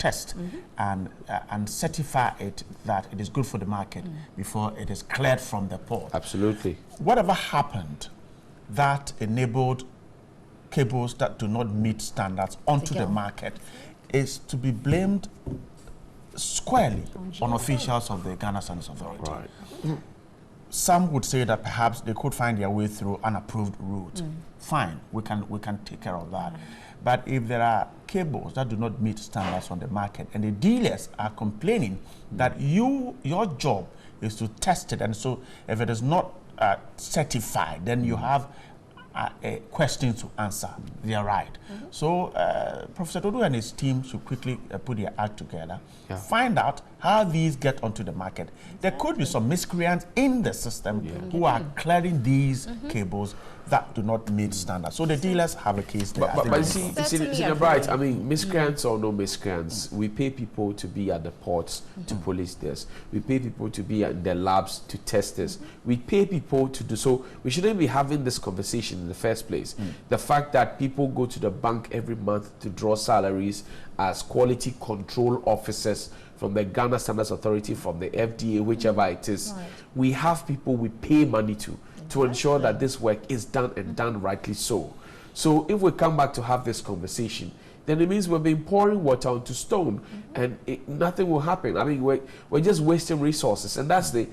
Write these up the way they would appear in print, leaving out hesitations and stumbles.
test and certify it that it is good for the market before it is cleared from the port. Absolutely. Whatever happened that enabled cables that do not meet standards onto the market is to be blamed squarely on officials of the Ghana Standards Authority. Right. Some would say that perhaps they could find their way through unapproved route. Fine, we can take care of that. But if there are cables that do not meet standards on the market and the dealers are complaining that your job is to test it, and so if it is not certified, then you have a question to answer. They are right. So Professor Dodo and his team should quickly put their act together, find out how these get onto the market. There could be some miscreants in the system who are clearing these cables that do not meet standards. So the dealers have a case there. But you see, you're right. I mean, miscreants or no miscreants, we pay people to be at the ports to police this. We pay people to be at the labs to test this. We pay people to do so. We shouldn't be having this conversation in the first place. The fact that people go to the bank every month to draw salaries as quality control officers from the Ghana Standards Authority, from the FDA, whichever it is. We have people we pay money to ensure that this work is done and done rightly so. So if we come back to have this conversation, then it means we've been pouring water onto stone and nothing will happen. I mean, we're just wasting resources, and that's the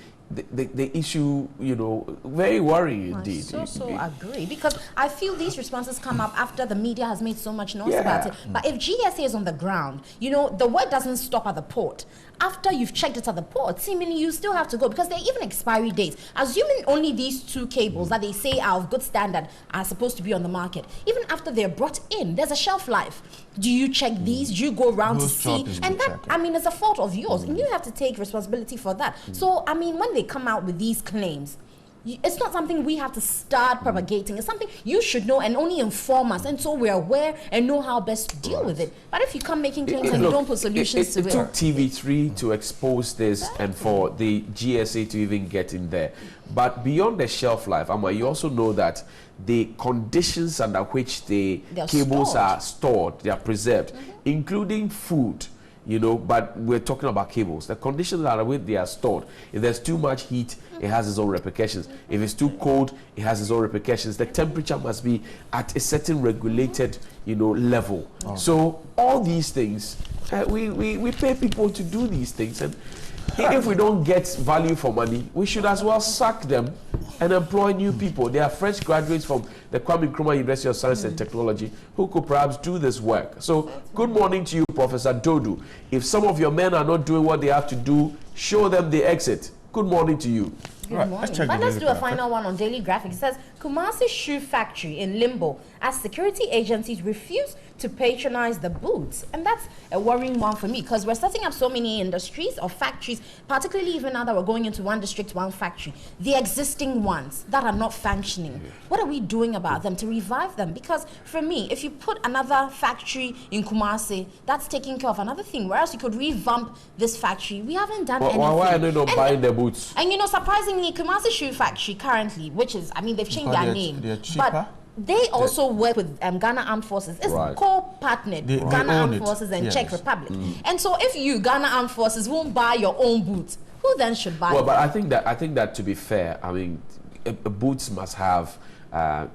issue, you know, very worrying indeed. I so agree, because I feel these responses come up after the media has made so much noise about it. But if GSA is on the ground, you know, the work doesn't stop at the port. After you've checked it at the port, seemingly you still have to go, because there are even expiry dates. Assuming only these two cables that they say are of good standard are supposed to be on the market, even after they're brought in, there's a shelf life. Do you check these? Do you go around to see? And that, I mean, it's a fault of yours, and you have to take responsibility for that. So, I mean, when they come out with these claims, it's not something we have to start propagating. It's something you should know and only inform us, and so we're aware and know how best to deal with it. But if you come making claims and you don't put solutions to it. It took TV3 to expose this and for the GSA to even get in there. But beyond the shelf life, Amma, you also know that the conditions under which the cables are stored, they are preserved, including food. You know, but we're talking about cables. The conditions under which they are stored. If there's too much heat, it has its own repercussions. If it's too cold, it has its own repercussions. The temperature must be at a certain regulated, you know, level. So all these things, we pay people to do these things, and if we don't get value for money, we should as well sack them and employ new people. They are fresh graduates from the Kwame Nkrumah University of Science and Technology who could perhaps do this work. So, good morning to you, Professor Dodu. If some of your men are not doing what they have to do, show them the exit. Good morning to you. Good morning. But let's do a final one on Daily Graphic. It says, Kumasi Shoe Factory in limbo as security agencies refuse to patronize the booths. And that's a worrying one for me, because we're setting up so many industries or factories, particularly even now that we're going into one district, one factory. The existing ones that are not functioning, what are we doing about them to revive them? Because for me, if you put another factory in Kumasi, that's taking care of another thing, whereas you could revamp this factory. We haven't done anything. Why are they not buying the boots? And you know, surprisingly, Kumasi Shoe Factory currently, which is, I mean, they've changed their name. They're cheaper. But they also work with Ghana Armed Forces. It's co-partnered with Ghana Armed Forces and Czech Republic. And so if you, Ghana Armed Forces, won't buy your own boots, who then should buy them? But I think that to be fair, I mean, boots must have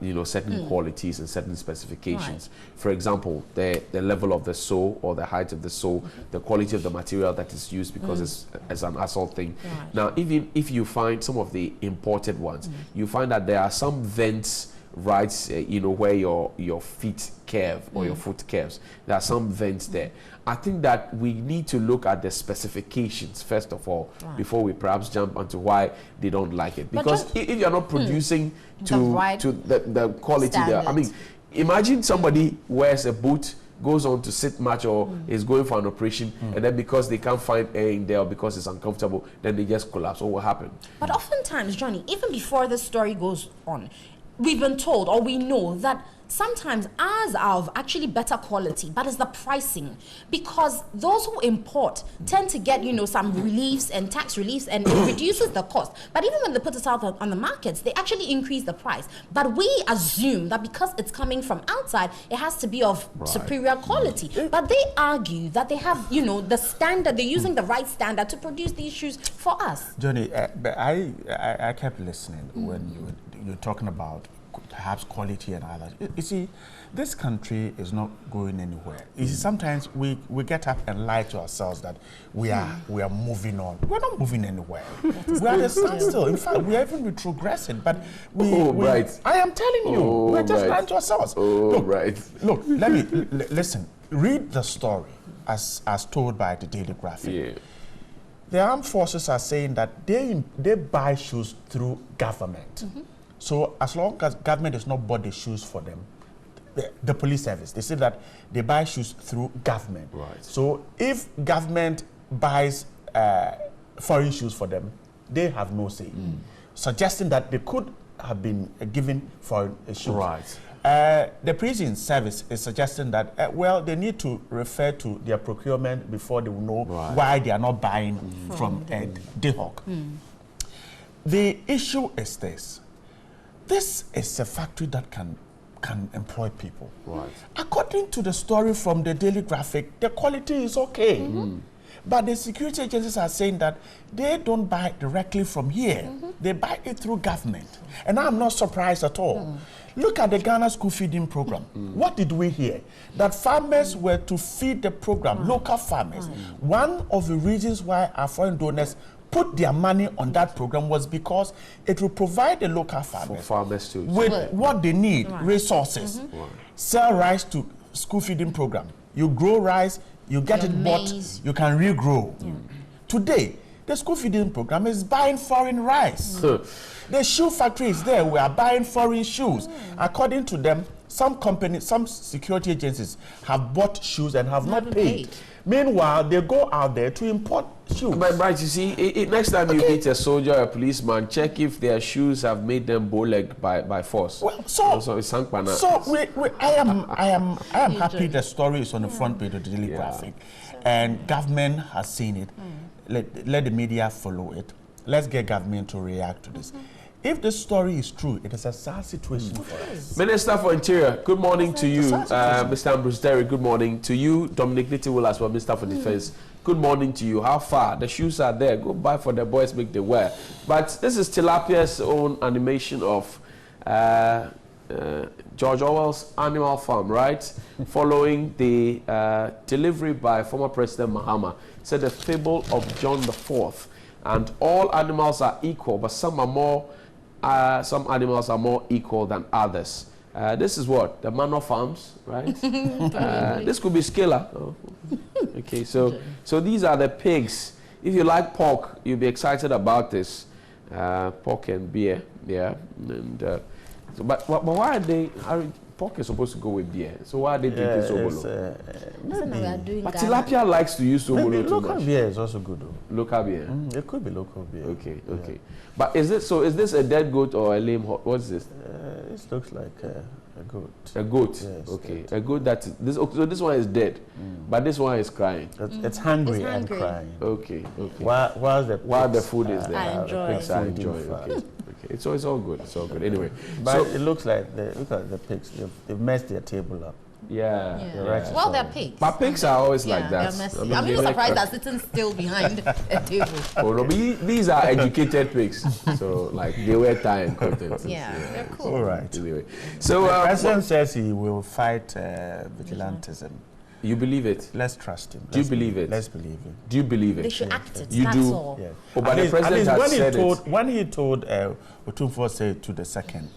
you know, certain qualities and certain specifications. For example, the level of the sole or the height of the sole, the quality of the material that is used, because it's an assault thing. Now, even if you find some of the imported ones, you find that there are some vents, right, you know, where your feet curve or your foot curves. There are some vents there. I think that we need to look at the specifications first of all before we perhaps jump onto why they don't like it. Because if you're not producing to the quality there, I mean, imagine somebody wears a boot, goes on to sit match or is going for an operation, and then because they can't find air in there or because it's uncomfortable, then they just collapse. What will happen? But oftentimes, Johnny, even before the story goes on, we've been told or we know that sometimes ours are of actually better quality, but it's the pricing. Because those who import tend to get, you know, some reliefs and tax reliefs, and it reduces the cost. But even when they put it out on the markets, they actually increase the price. But we assume that because it's coming from outside, it has to be of superior quality. But they argue that they have, you know, the standard, they're using the right standard to produce these shoes for us. Johnny, but I kept listening when you're talking about perhaps quality and others. You see, this country is not going anywhere. You see, sometimes we get up and lie to ourselves that we are moving on. We're not moving anywhere. We are at a standstill. In fact, we are even retrogressing. But I am telling you, we're just lying to ourselves. Look, let me listen. Read the story as told by the Daily Graphic. Yeah. The armed forces are saying that they buy shoes through government. So as long as government does not buy the shoes for them, the police service, they say that they buy shoes through government. So if government buys foreign shoes for them, they have no say. Suggesting that they could have been given foreign shoes. The prison service is suggesting that, well, they need to refer to their procurement before they will know why they are not buying from Dayhawk. The issue is this. This is a factory that can employ people. According to the story from the Daily Graphic, the quality is okay. But the security agencies are saying that they don't buy directly from here. They buy it through government. And I'm not surprised at all. Look at the Ghana school feeding program. What did we hear? That farmers were to feed the program, local farmers. One of the reasons why our foreign donors put their money on that program was because it will provide the local farmers with what they need, resources. Sell rice to school feeding program. You grow rice, you get it bought, you can regrow. Today, the school feeding program is buying foreign rice. The shoe factory is there. We are buying foreign shoes. According to them, some companies, some security agencies have bought shoes and have not paid. Meanwhile, they go out there to import shoes. But you see, next time you meet a soldier or a policeman, check if their shoes have made them bow-legged by force. Well, I am happy the story is on the front page of the Daily Graphic, and government has seen it. Let the media follow it. Let's get government to react to this. If the story is true, it is a sad situation for us. Minister for Interior, good morning to you. Mr. Ambrose Derry, good morning to you. Dominic Nitiwul as well, Minister for Defense, good morning to you. How far? The shoes are there. Go buy for the boys, make the wear. But this is Tilapia's own animation of George Orwell's Animal Farm, right? Following the delivery by former President Mahama. Said the fable of John IV. And all animals are equal, but some animals are more equal than others. This is what? The Manor Farms, right? This could be Scalar. Oh. Okay, so these are the pigs. If you like pork, you'll be excited about this. Pork and beer, yeah. And, but why are they... Pork is supposed to go with beer, so why are they drinking Sobolo? But tilapia likes to use Sobolo too local much. Beer is also good though. Local beer? It could be local beer. Okay. But is this a dead goat or a lame horse? What's this? This looks like a goat. A goat? Yes. Okay. A goat that is... So this one is dead, but this one is crying. It's hungry and crying. Okay. While the food is there. I enjoy. Okay. It's all good. It's all good. Anyway, but it looks like look at the pigs. They've messed their table up. Yeah. Well, they're pigs. But pigs are always like that. I'm even surprised they're sitting still behind a table. Oh no, these are educated pigs. So like they wear tie and content. They're cool. All right. Anyway, so the president says he will fight vigilantism. You believe it? Let's trust him. Do you believe it? Let's believe it. Do you believe it? They should act it. You That's do. all. Yeah. Oh, but the president has said it. When he told Otumfuo said to the second,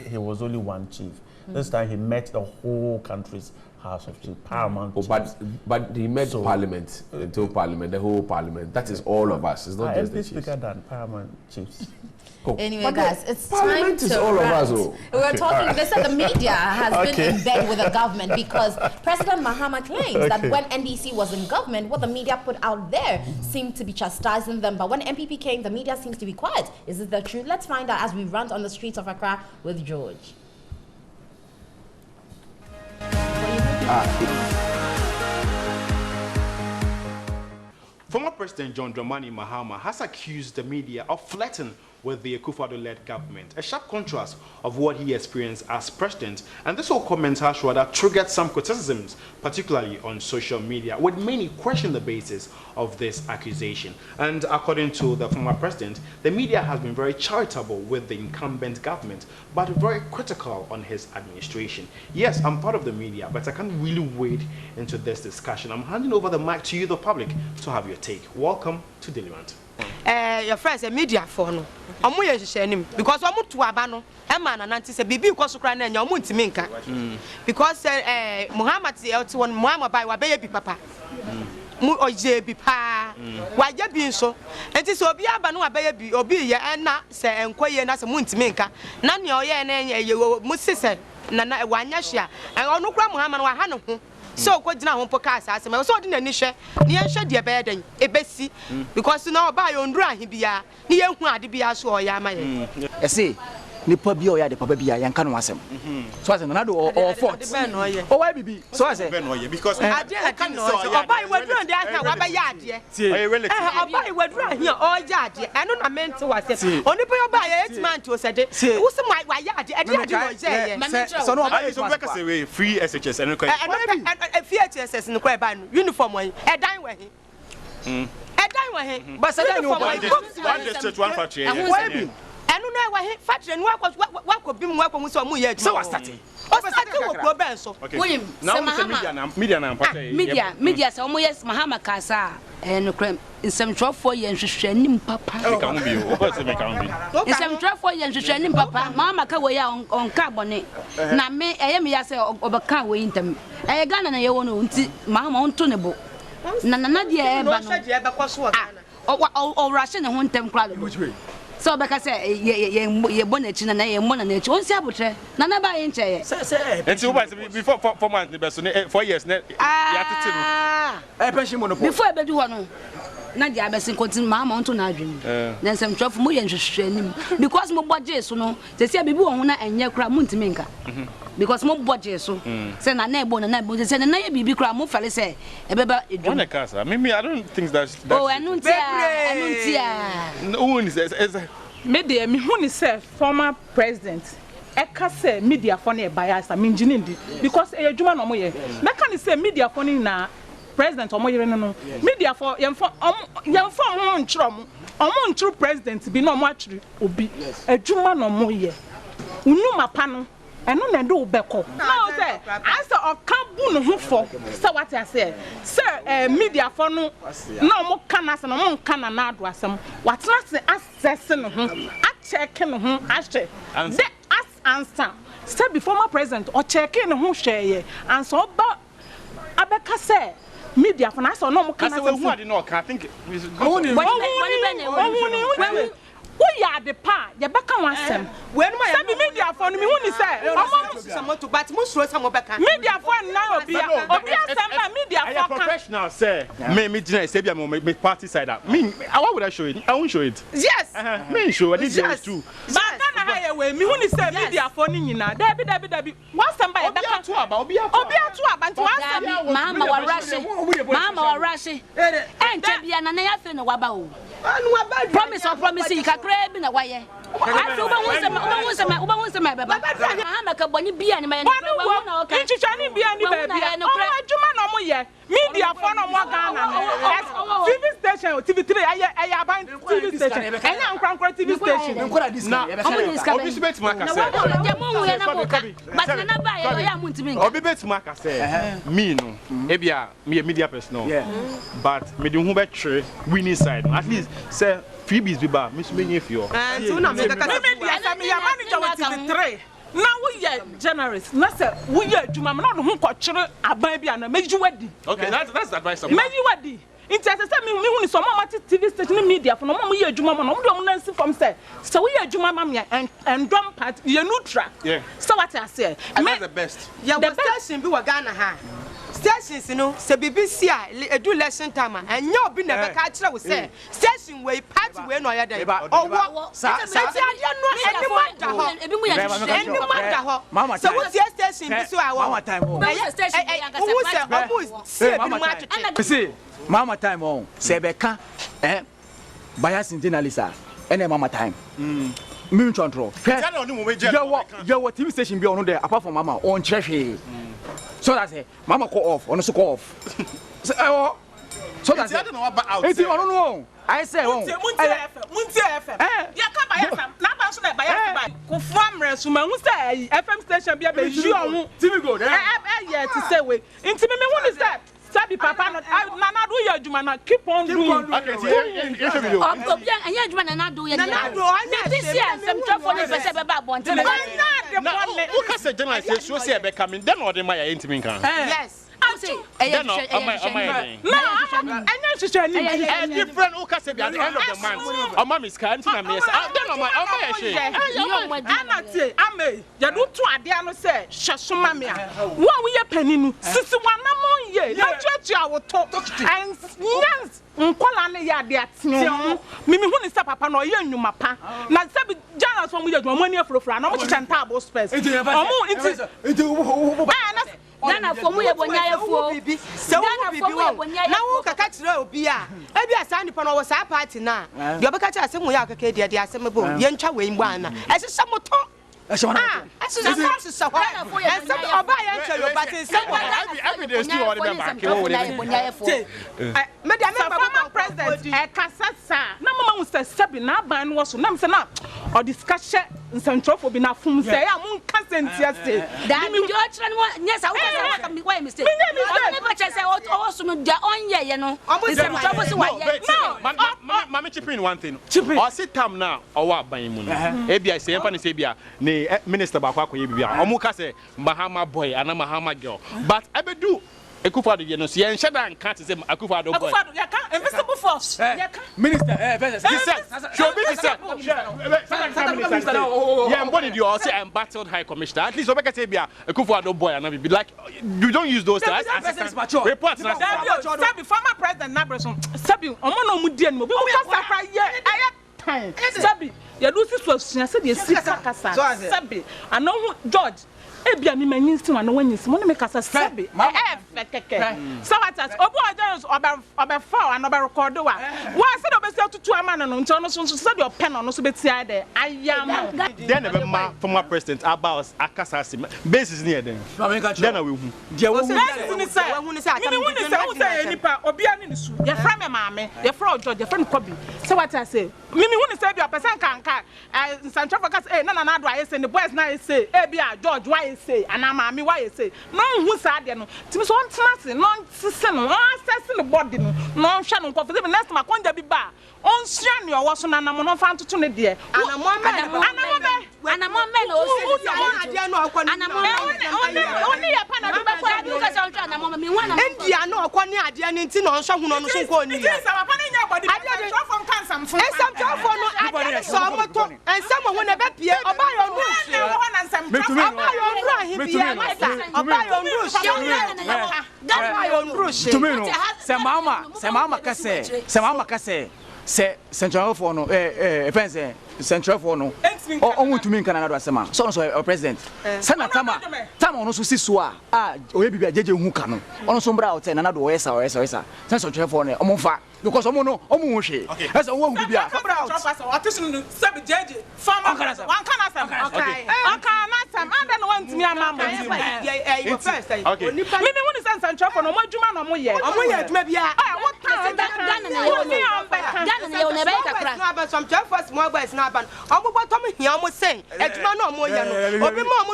he was only one chief. This time he met the whole country's House of Chiefs, Paramount. Oh, but he met Parliament, the whole Parliament. That is all of us. It's not just the chiefs. Bigger than Paramount chiefs. Anyway, guys, it's Parliament time is to all wrap. of us. We're talking. They said the media has been in bed with the government because President Mahama claims that when NDC was in government, what the media put out there seemed to be chastising them. But when MPP came, the media seems to be quiet. Is it the truth? Let's find out as we run on the streets of Accra with George. Former President John Dramani Mahama has accused the media of flirting with the Akufo-Addo-led government, a sharp contrast of what he experienced as president. And this whole comment has rather triggered some criticisms, particularly on social media, with many questioning the basis of this accusation. And according to the former president, the media has been very charitable with the incumbent government, but very critical on his administration. Yes, I'm part of the media, but I can't really wade into this discussion. I'm handing over the mic to you, the public, to have your take. Welcome to Daily Rant. Your friends, a media for no. I'm going to share him because I'm to Abano, a man and auntie said, Bibi, because Ukraine and your Muntiminka. Because Muhammad to one Muhammad by baby papa. Or JB pa. Why you being so? And this will be Abano, baby, or be and not say, and quiet as a Muntiminka. None your yen, you must say, Nana, one yashia, and on no Muhammad or Hanu. So what now on podcast as I was ordering a niche near Shadia Beden, a Bessie, because now by on dry he be a near who had be a so Yama. I say, Nipobio, the Pabia, and Canwasem. So as another or four. Oh, I be so I say, because I can't buy what run there, yard, yeah. Buy what run here or yard, and not a man to us. Only buy 8 months to say, who's my yard, and so no, I away free SHS and theatres in the crab uniform way, a dime way. A dime way, but one district, one factory. I don't know why factory and what could be more from some yet. So I started. William, now media, so yes, Mahama Casa and creme in some 4 years, Shenim Papa. In some 4 years, Shenim Papa, Mamma Kawaya on carbonate. Now, me, I am yes over car with them. I got an Ayon, Mamma on Tunable. Nana, dear, or Russian and 1 10 crowd. Which way? So because ye bonnet and I am one and one saboteur, none by inch. And 2 months before 4 months, 4 years. I pension before I do one. Nadia Bessin continue Mamma on to Nadrin. Then some trouble for me because more budget, so no, they say be born and your crab muntiminka. Because more budget, so send a neighbor and I would send a neighbor crab more fell say a baby. Maybe I don't think that's. Oh, I don't no one says, media, me who is former president. Eka say media funny bias, I mean, because a Juma no more. Mekani say media funny na. President no media for yam for on trom on true president be no much obi adwuma no mo ye unu mapa no eno na do beko now say answer oka bu no ho for say what I say sir media for no na mo kana se no mo kana na ado asem what say access no ho a check no ho a check the as answer say before my president or check no ho share and so ba abeka say media for us or no can I think we are the pa ya beka wansem when my media for me who say some to but most some beka media for now obi some media for professional say me Gina say be me party side up me why would I show it? I won't show it. Yes me show it is too but na higher way me who say media for ni nyina dabi one some by beka to aba obi atu aba to one mama wa rashi enche bia na ya fe no waba o promise you can crab in a way. I feel one was a member. I'm a cabony be any man. Inchichani be any baby. Oh, media for no more Ghana. TV station, TV3, I bind TV station. I am Crankra TV station. Now, I'll be bet Mark. But never I am to me. I'll be bet Mark. Say, me no, maybe me a media person. But me do bet winning side. At least say freebies be bad. Miss me if you. And so now me manager with TV3. Now we are generous. Now say we are Juma. Not who kwachire aban bia na meji wadi. Okay, that's advice. Meji wadi. It says me who is some TV station media for no mama we are Juma. No do not see from say. So we are Juma mamia and drum part you neutral. Yeah. So what I say. That's the best. Yeah, the best in be Ghana ha. stations no se BBC a do lesson time and you be never catch we say station we party we no ya dey owo sa mama so what station bi so awo mama time on see mama time on se be ka bias journalist ene mama time me control you what TV station be on there apart from mama on chehwe so that say mama call off on so call off so that I don't know I say Munti FM ya ka ba FM na ba so na ba ya ko fam resuma hu say FM station bia be ju on TV go there yeah to say we inti me hu is that sabi papa na do ya adwuma na keep on doing okay anya adwuma na do ya this year some trouble for say be ba bonte na who can say journalist so say be coming then or dey my inti me kan yes different who can say at the end of the month or mommy is kind na me say then o my ame ya do to ade ano say hwesoma me a wo a wo ye paninu sisi wanamon ye na twetwe awoto and yes nkola ne ya de atio mimi hu ni sa papa no ye nnuma pa na se bi jana so mo ye dwuma mani afrofra na mo chenta abo space omo inti Dana for mu ye bonya ye fo se wo bibi wo na wo kaka kire obi a ebi asa nipa no wo sa party na de obeka kire asem wo ya kaka de asem bo ye ntwa we ngwa na ese samoto ese oba ya ntwa yo party se every day still all the back wo bonya ye fo me dia me former president kasasa na mama mu se sabi na aban no so na me se na o discussion nsantropho bi na fum se ya mun kasentia se da mi jo chira no yes I want to why mistake o never say o so no dia onye ye no nsantropho se why no mama chipin one thing o sit tam na o wa ban mu no e bia se yemfa ne se bia ne minister ba kwa koye bibia o mu ka se Mahama boy ana Mahama girl but abedu Akufo-Addo ye no so yen sheda nka te say Akufo-Addo boy Akufo-Addo ya kan invisible force ya kan minister should be said yeah embodied you all say embattled high commissioner at least obeka say bia Akufo-Addo boy and be like you don't use those as report na sabi former president Nabrason sabi omo no mu die no bi ka sakra ye aye time sabi ya do si so say dey si kasa sabi ano George ebia mi manyin si wa no wanyin si mo ne me kasa sabi keke so what as obo ajanus oba fall and oba record wa say do be say tutu ama no nti ono so say do pen no so betia de ayam then the former president about akasa basis near then then we hu je wo hu ni say nipa obia ni su ye fra me maame ye fra George ye fra no Kobi so what I say mimi hu ni say bia person kanka Central Focus na do aye say the boys na say bia George why say and maame why say no hu sa de no timi so ontenase no sese no assess the body no no hwa no confuse next ma konja bi ba on sua ne owo so na nam no fa ntoto ne de anamon o se ade no akọ ne oni ya pa na bi ba kwa bi ka sa on twa anamon mi hu anamon ndia no akọ ne ade ne nti no nhwa hu no so nko ni ya sa papa ne nya body ade twa from cancer mfo esam twa for no ade so moto ensam hu ne be pie oba yo nu oba yo nu ahibia masa oba yo nu se central for no fence central for no o want to mean Canada asema so no president sana tama no so siso a o ye bibia jeje hu ka no ono so mbra hotel na do esa central for no o mo fa because o mo no o mo hwe esa o hu bibia otisun sabi jeje farmer one kana sam okay and then want me amama you first okay me when is central for no mo adwuma no mo ye adwuma bia what time Ghana na ye o nebe kakra na ba some 12 first more boys na ban omo bottom hia mo sen adwuma no mo ye no obi mo mo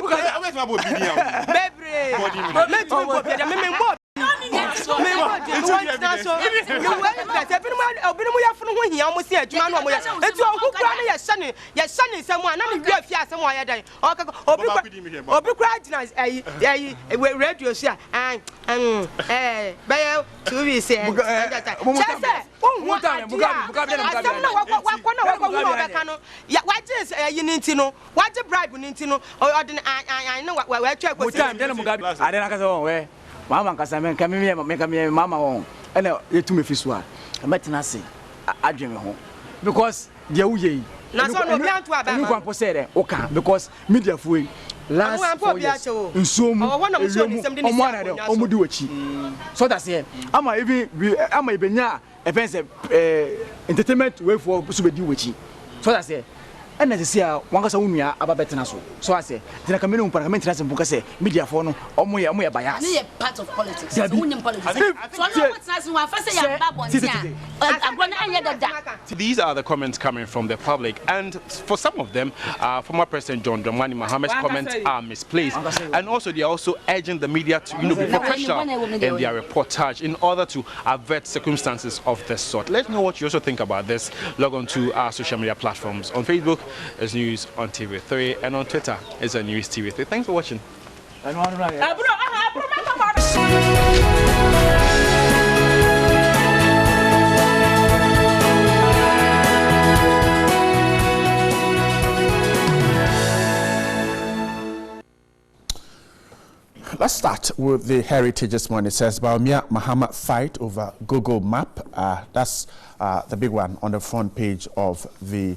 bebre me tu mo bia me mo Mama kasa me mama won. And you to me fiswa. I met na say I dream home. Because the uye. Na so no plan to aba. You can say okay because media fuwe. Last 4 years. Nsum. Omudi wachi. So that's here. Ama ibenya events entertainment way for subedi wachi. So that's here. And as I say, one person who are about better so I say, the community parliament has a book say media for no or more bias. They are part of politics. So I know what's nice one first These are the comments coming from the public, and for some of them, former President John Dramani Mahamma's comments are misplaced, and also they are also urging the media to be professional in their reportage in order to avert circumstances of this sort. Let us know what you also think about this. Log on to our social media platforms on Facebook. It's News on TV3, and on Twitter it's a News TV3. Thanks for watching. Let's start with the heritage this morning. It says Baumia Mahama fight over Google Map. That's the big one on the front page of the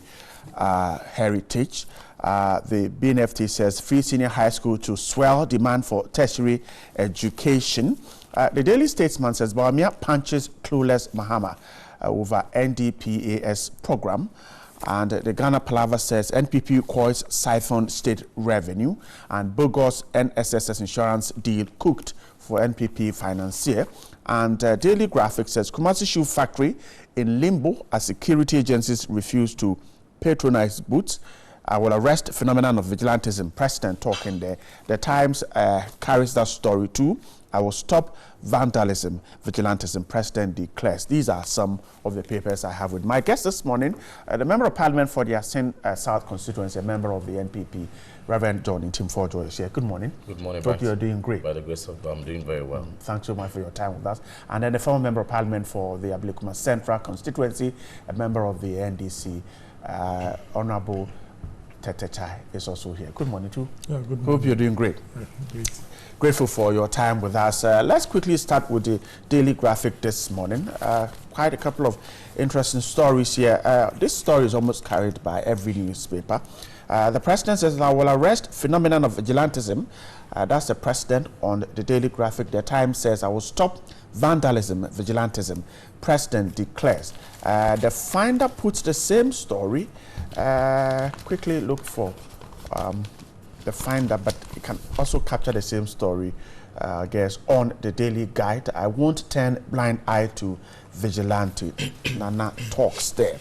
heritage. The BNFT says free senior high school to swell demand for tertiary education. The Daily Statesman says Baumia punches clueless Mahama over NDPAS program. And the Ghana Palaver says NPP coils siphon state revenue, and bogus NSSS insurance deal cooked for NPP financier. And Daily Graphic says Kumasi Shoe Factory in limbo as security agencies refuse to patronize boots. I will arrest phenomenon of vigilantism. President talking there. The Times carries that story too. I will stop vandalism, vigilantism, President declares. These are some of the papers I have with my guest this morning, the Member of Parliament for the Asin South constituency, a member of the NPP, Reverend John Intimfojo is here. Good morning. Good morning. Hope you are doing great. By the grace of God, I'm doing very well. Thanks so much for your time with us. And then the former Member of Parliament for the Ablekuma Central constituency, a member of the NDC, Honorable Tetechai is also here. Good morning too. Yeah, good morning. Hope you're doing great. Yeah, great. Grateful for your time with us. Let's quickly start with the Daily Graphic this morning. Quite a couple of interesting stories here. This story is almost carried by every newspaper. The president says, I will arrest phenomenon of vigilantism. That's the president on the Daily Graphic. The Times says, I will stop vandalism, vigilantism. President declares. The Finder puts the same story. Quickly look for the Finder, but it can also capture the same story, I guess, on the Daily Guide. I won't turn blind eye to vigilante. Nana talks there.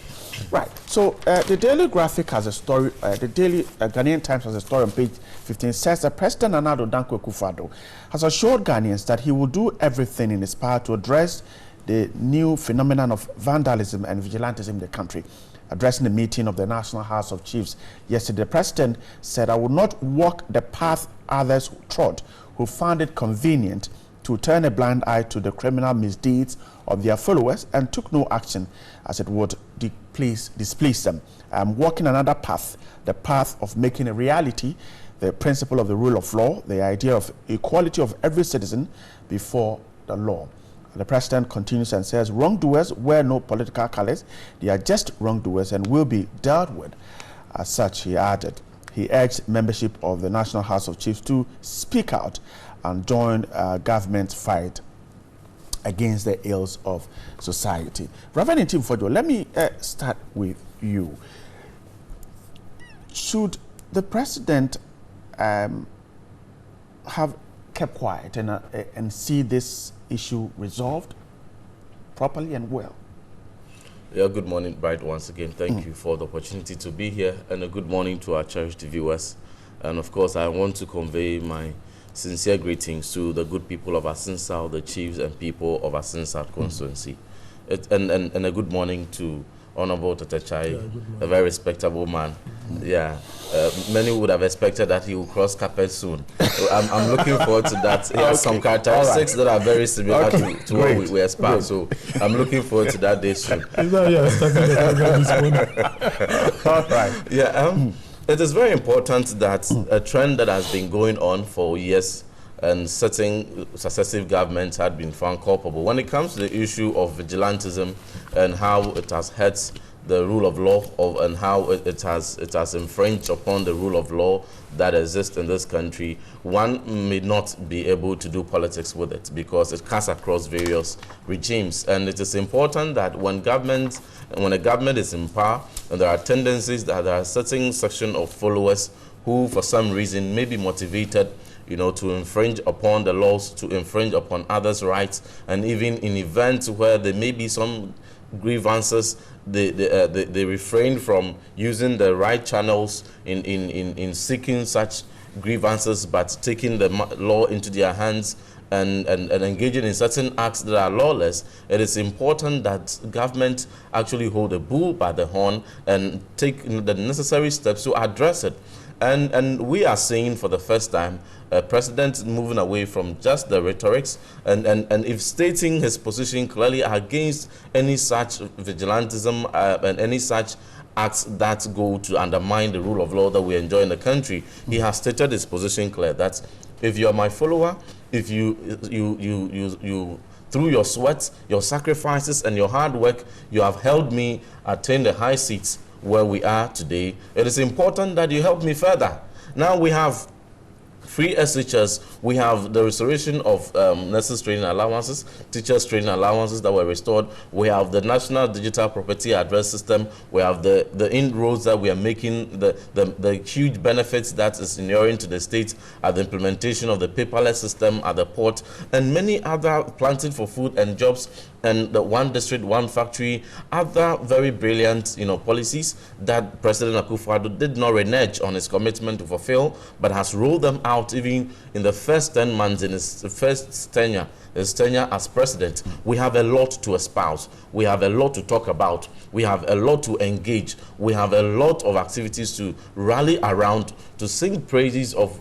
Right. So the Daily Graphic has a story. The Daily Ghanaian Times has a story on page 15. Says that President Nana Addo Dankwa Akufo-Addo has assured Ghanaians that he will do everything in his power to address the new phenomenon of vandalism and vigilantism in the country. Addressing the meeting of the National House of Chiefs yesterday, the president said, I will not walk the path others trod who found it convenient to turn a blind eye to the misdeeds of their followers and took no action as it would displease them. I'm walking another path, the path of making a reality the principle of the rule of law, the idea of equality of every citizen before the law. The president continues and says, wrongdoers wear no political colors. They are just wrongdoers and will be dealt with. As such, he added, he urged membership of the National House of Chiefs to speak out and join government's fight against the ills of society. Reverend Intimfojo, let me start with you. Should the president have kept quiet and see this issue resolved properly and well? Yeah, good morning, Bright, once again. Thank you for the opportunity to be here, and a good morning to our cherished viewers. And of course, I want to convey my sincere greetings to the good people of Asin South, the chiefs and people of Asin South constituency. And a good morning to Honorable Tetechai, a very respectable man. Yeah, many would have expected that he will cross carpet soon. So I'm looking forward to that. He has some characteristics that are very similar to what we expect. So I'm looking forward to that day soon. All right. Yeah. It is very important that a trend that has been going on for years and certain successive governments had been found culpable. When it comes to the issue of vigilantism and how it has hurt the rule of law and how it has infringed upon the rule of law that exists in this country, one may not be able to do politics with it because it cuts across various regimes. And it is important that when a government is in power and there are tendencies that there are a certain section of followers who for some reason may be motivated to infringe upon the laws, to infringe upon others' rights, and even in events where there may be some grievances, they refrain from using the right channels in seeking such grievances, but taking the law into their hands and engaging in certain acts that are lawless. It is important that government actually hold the bull by the horn and take the necessary steps to address it. And we are seeing for the first time a president moving away from just the rhetorics and if stating his position clearly against any such vigilantism and any such acts that go to undermine the rule of law that we enjoy in the country. He has stated his position clear that if you are my follower, if you through your sweat, your sacrifices and your hard work, you have helped me attain the high seats where we are today, it is important that you help me further. Now we have free SHS, we have the restoration of nurses training allowances, teachers training allowances that were restored, we have the National Digital Property Address System, we have the inroads that we are making, the huge benefits that is inuring to the state at the implementation of the paperless system at the port, and many other planting for food and jobs, and the one district, one factory, other very brilliant policies that President Akufo-Addo did not renege on his commitment to fulfill, but has rolled them out even in the first 10 months in his first tenure as president. We have a lot to espouse. We have a lot to talk about. We have a lot to engage. We have a lot of activities to rally around to sing praises of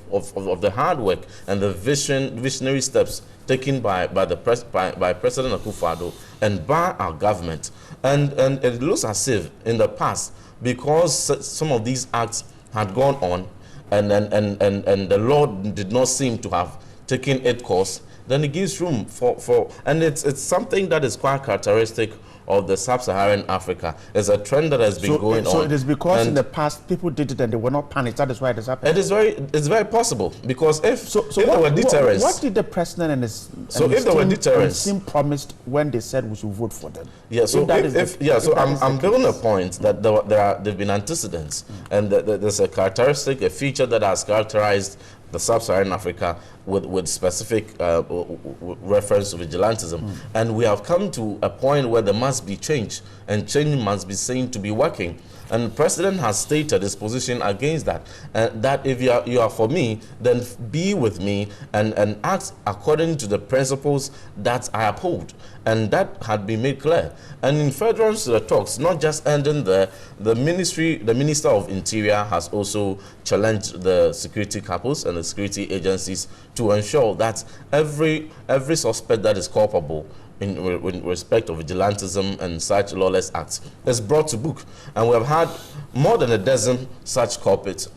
the hard work and the visionary steps taken by President Akufo-Addo and by our government. And it looks as if in the past, because some of these acts had gone on and the law did not seem to have taken its course, then it gives room for and it's something that is quite characteristic of the sub-Saharan Africa. It's a trend that has been going on. So it is because in the past people did it and they were not panicked. That is why it is happening. It's very possible, because if there were deterrents. What did the president and his team promised when they said we should vote for them? Yeah. So I'm building a point that there've been antecedents, and there's a characteristic, a feature that has characterized the sub-Saharan Africa with specific reference to vigilantism. And we have come to a point where there must be change, and change must be seen to be working. And the president has stated his position against that, that if you are for me, then be with me and act according to the principles that I uphold. And that had been made clear. And in furtherance to the talks, not just ending there, the Minister of Interior has also challenged the security couples and the security agencies to ensure that every suspect that is culpable in respect of vigilantism and such lawless acts is brought to book. And we have had more than a dozen such culprits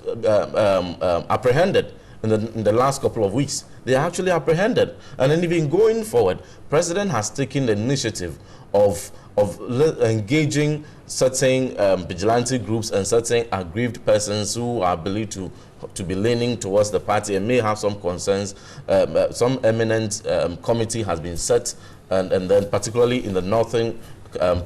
apprehended in the last couple of weeks. They are actually apprehended. And then even going forward, President has taken the initiative of engaging certain vigilante groups and certain aggrieved persons who are believed to be leaning towards the party and may have some concerns. Some eminent committee has been set, and then particularly in the northern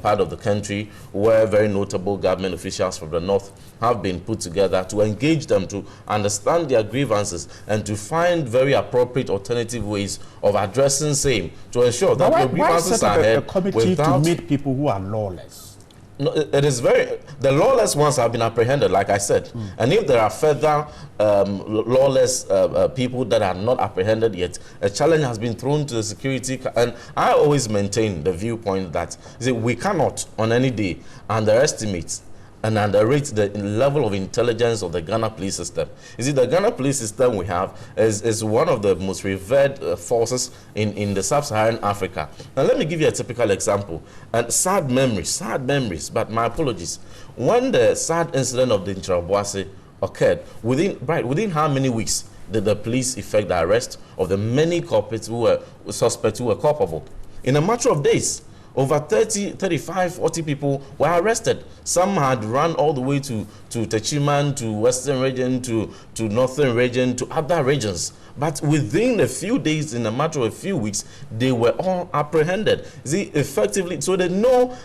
part of the country, where very notable government officials from the north have been put together to engage them, to understand their grievances and to find very appropriate alternative ways of addressing same, to ensure that the grievances are heard a committee to meet people who are lawless. No, it is the lawless ones have been apprehended, like I said. And if there are further lawless people that are not apprehended yet, a challenge has been thrown to the security. And I always maintain the viewpoint that we cannot on any day underestimate and underrate the level of intelligence of the Ghana police system. You see, the Ghana police system we have is one of the most revered forces in the sub-Saharan Africa. Now, let me give you a typical example. And sad memories, but my apologies. When the sad incident of the Nchirabuase occurred, within how many weeks did the police effect the arrest of the many culprits who were suspects who were culpable. In a matter of days, over 30, 35, 40 people were arrested. Some had run all the way to Techiman, to Western region, to Northern region, to other regions. But within a few days, in a matter of a few weeks, they were all apprehended. See, effectively, so they know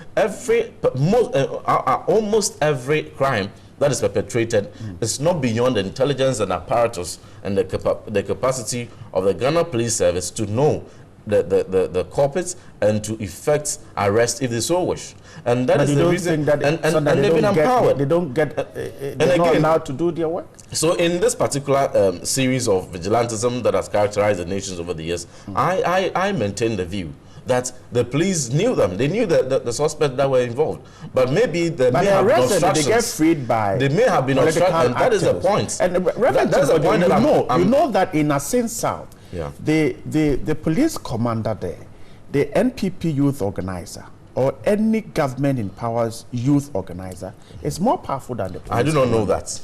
almost every crime that is perpetrated is not beyond the intelligence and apparatus and the capacity of the Ghana Police Service to know the culprits and to effect arrest if they so wish. And that is the reason that and they've been empowered. They're not allowed to do their work. So in this particular series of vigilantism that has characterized the nations over the years, I maintain the view that the police knew them. They knew the suspects that were involved. But maybe they may have been obstructions. They get freed by they may have been obstructions, and that is the point. And that's the point that you know that in Asin South, the police commander there, the NPP youth organizer, or any government in power's youth organizer is more powerful than the police. I do not know that.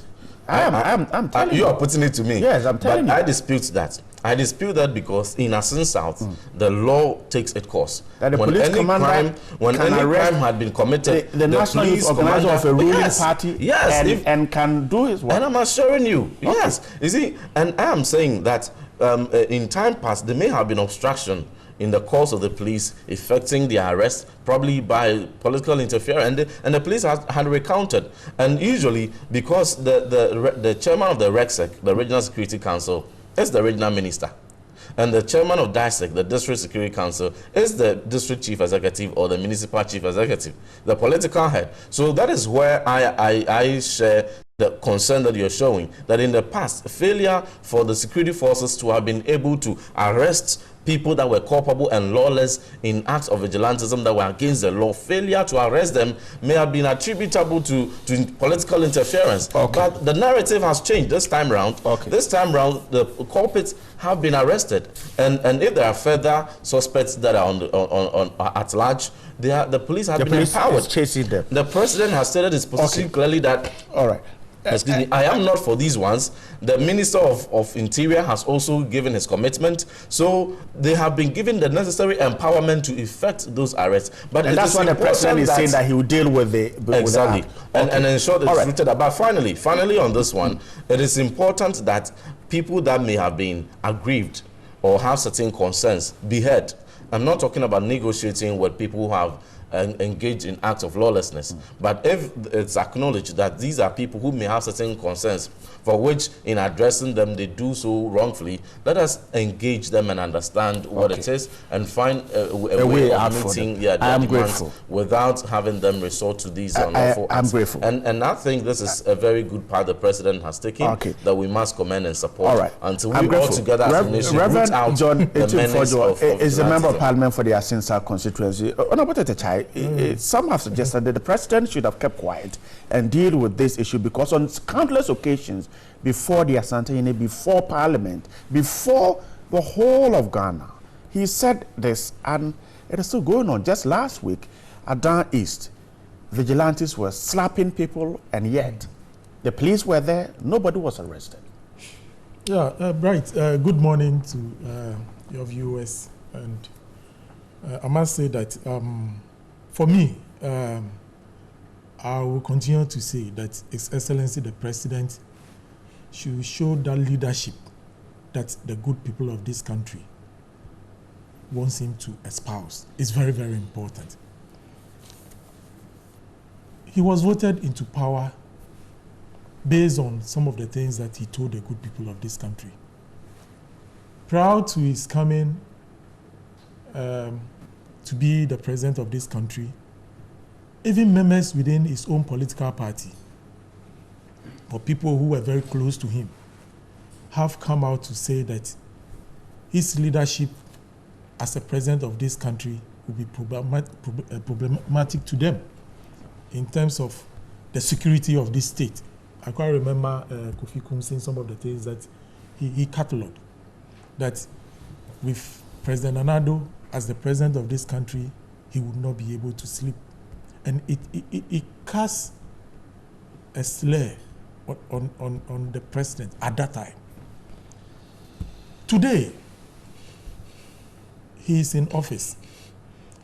I'm telling you. You are putting it to me. Yes, I'm telling you. I dispute that. I dispute that because in Asin South, the law takes its course. That the police commander when any crime had been committed, the national youth organizer of a ruling party, and can do his work. And I'm assuring you, yes. You see, and I am saying that in time past, there may have been obstruction in the course of the police effecting the arrest, probably by political interference, and the police had recounted. And usually, because the chairman of the RECSEC, the Regional Security Council, is the regional minister, and the chairman of DISEC, the District Security Council, is the district chief executive or the municipal chief executive, the political head. So that is where I share the concern that you're showing, that in the past, failure for the security forces to have been able to arrest people that were culpable and lawless in acts of vigilantism that were against the law, failure to arrest them may have been attributable to political interference. But the narrative has changed this time around. This time around, the culprits have been arrested, and if there are further suspects that are at large, the police have been empowered. Chasing them. The president has stated his position clearly that. All right. Excuse me, I am not for these ones. The Minister of Interior has also given his commitment. So they have been given the necessary empowerment to effect those arrests. But that's why the president is saying that he will deal with the exactly and ensure that it's rooted. But finally on this one, it is important that people that may have been aggrieved or have certain concerns be heard. I'm not talking about negotiating with people who have engaged in acts of lawlessness. But if it's acknowledged that these are people who may have certain concerns for which in addressing them they do so wrongfully, let us engage them and understand what it is and find a way of meeting their demands without having them resort to these unlawful acts. I'm grateful. And I think this is a very good part the president has taken that we must commend and support until we all together as a nation root out John the menace of is a member of parliament for the Asin South constituency. Some have suggested that the president should have kept quiet and deal with this issue because on countless occasions before the Asante, before parliament, before the whole of Ghana, he said this, and it is still going on. Just last week at Down East, vigilantes were slapping people, and yet the police were there, nobody was arrested. Yeah, Bright, good morning to your viewers, and I must say that for me, I will continue to say that His Excellency the President should show that leadership that the good people of this country wants him to espouse. It's very, very important. He was voted into power based on some of the things that he told the good people of this country. Prior to his coming to be the president of this country, even members within his own political party or people who were very close to him have come out to say that his leadership as a president of this country will be problematic to them in terms of the security of this state. I quite remember Kofi Kum saying some of the things that he catalogued, that with President Nana as the president of this country, he would not be able to sleep. And it casts a slur on the president at that time. Today, he is in office,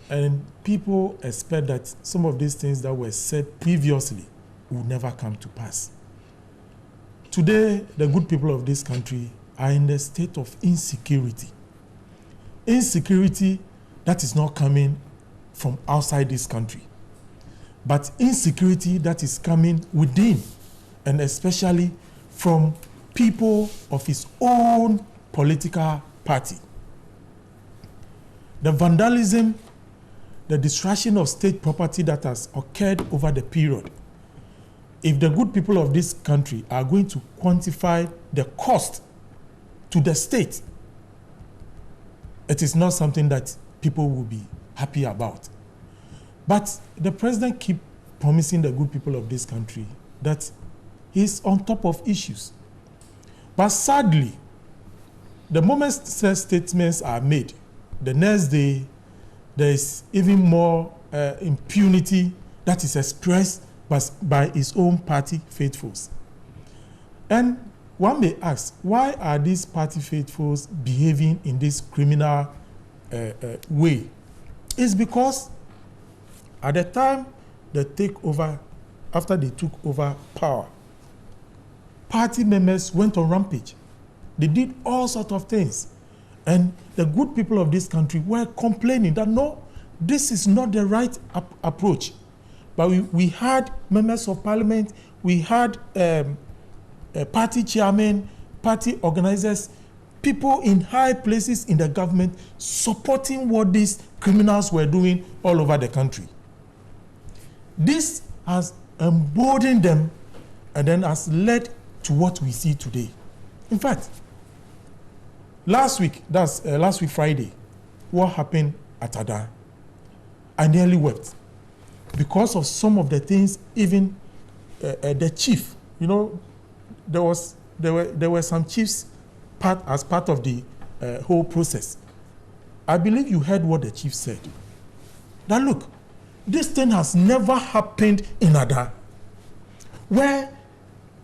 and people expect that some of these things that were said previously will never come to pass. Today, the good people of this country are in a state of insecurity. Insecurity that is not coming from outside this country, but insecurity that is coming within, and especially from people of his own political party. The vandalism, the destruction of state property that has occurred over the period, if the good people of this country are going to quantify the cost to the state, it is not something that people will be happy about. But the president keeps promising the good people of this country that he's on top of issues. But sadly, the moment statements are made, the next day, there is even more impunity that is expressed by his own party faithfuls. And one may ask, why are these party faithfuls behaving in this criminal way? It's because at the time they take over, after they took over power, party members went on rampage. They did all sorts of things. And the good people of this country were complaining that no, this is not the right approach. But we had members of parliament, we had party chairmen, party organizers, people in high places in the government supporting what these criminals were doing all over the country. This has emboldened them and then has led to what we see today. In fact, last week Friday, what happened at Ada, I nearly wept because of some of the things. Even the chief, you know, there were some chiefs as part of the whole process. I believe you heard what the chief said. Now look, this thing has never happened in Ada, where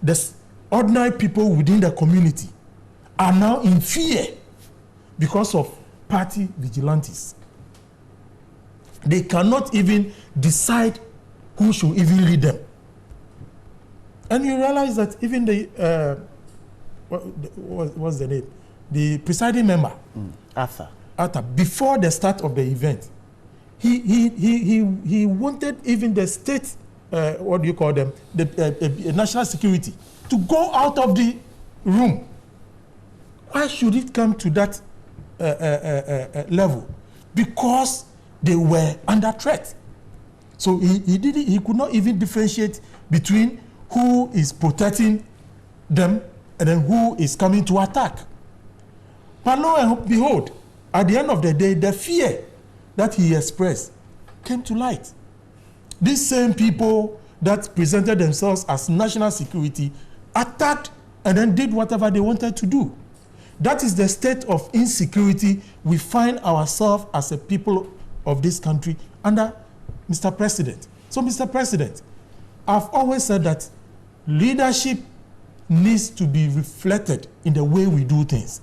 the ordinary people within the community are now in fear because of party vigilantes. They cannot even decide who should even lead them. And you realize that even the, what's the name? The presiding member, Arthur, before the start of the event, he wanted even the state, what do you call them, the national security, to go out of the room. Why should it come to that level? Because they were under threat. So he could not even differentiate between who is protecting them and then who is coming to attack. But lo and behold, at the end of the day, the fear that he expressed came to light. These same people that presented themselves as national security attacked and then did whatever they wanted to do. That is the state of insecurity we find ourselves as a people of this country under Mr. President. So, Mr. President, I've always said that leadership needs to be reflected in the way we do things.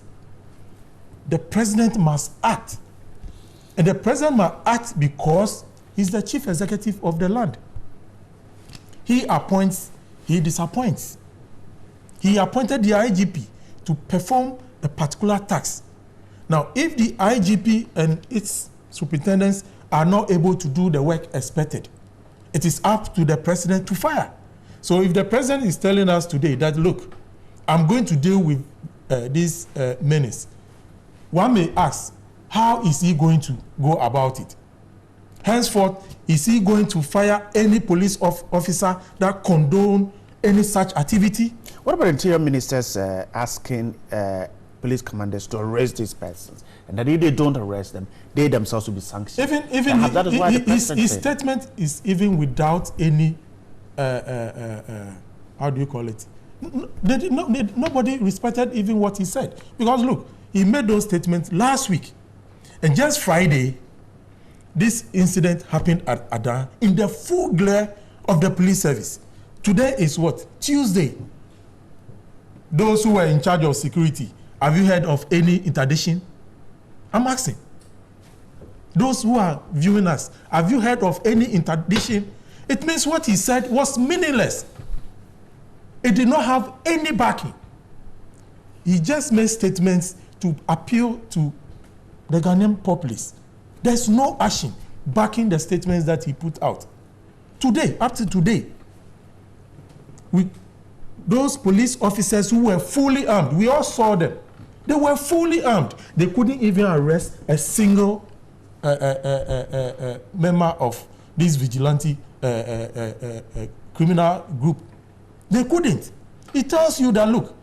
The president must act. And the president must act because he's the chief executive of the land. He appoints, he disappoints. He appointed the IGP to perform a particular task. Now, if the IGP and its superintendents are not able to do the work expected, it is up to the president to fire. So if the president is telling us today that, look, I'm going to deal with this menace, one may ask, how is he going to go about it? Henceforth, is he going to fire any police officer that condone any such activity? What about interior ministers asking police commanders to arrest these persons, and that if they don't arrest them, they themselves will be sanctioned? Even his statement is even without any how do you call it? Nobody respected even what he said, because look, he made those statements last week, and just Friday, this incident happened at Ada in the full glare of the police service. Today is what? Tuesday. Those who were in charge of security Have you heard of any interdiction? I'm asking. Those who are viewing us, have you heard of any interdiction? It means what he said was meaningless. It did not have any backing. He just made statements to appeal to the Ghanaian populace. There's no action backing the statements that he put out. Today, up to today, those police officers who were fully armed, we all saw them. They were fully armed. They couldn't even arrest a single member of this vigilante criminal group. They couldn't. It tells you that, look,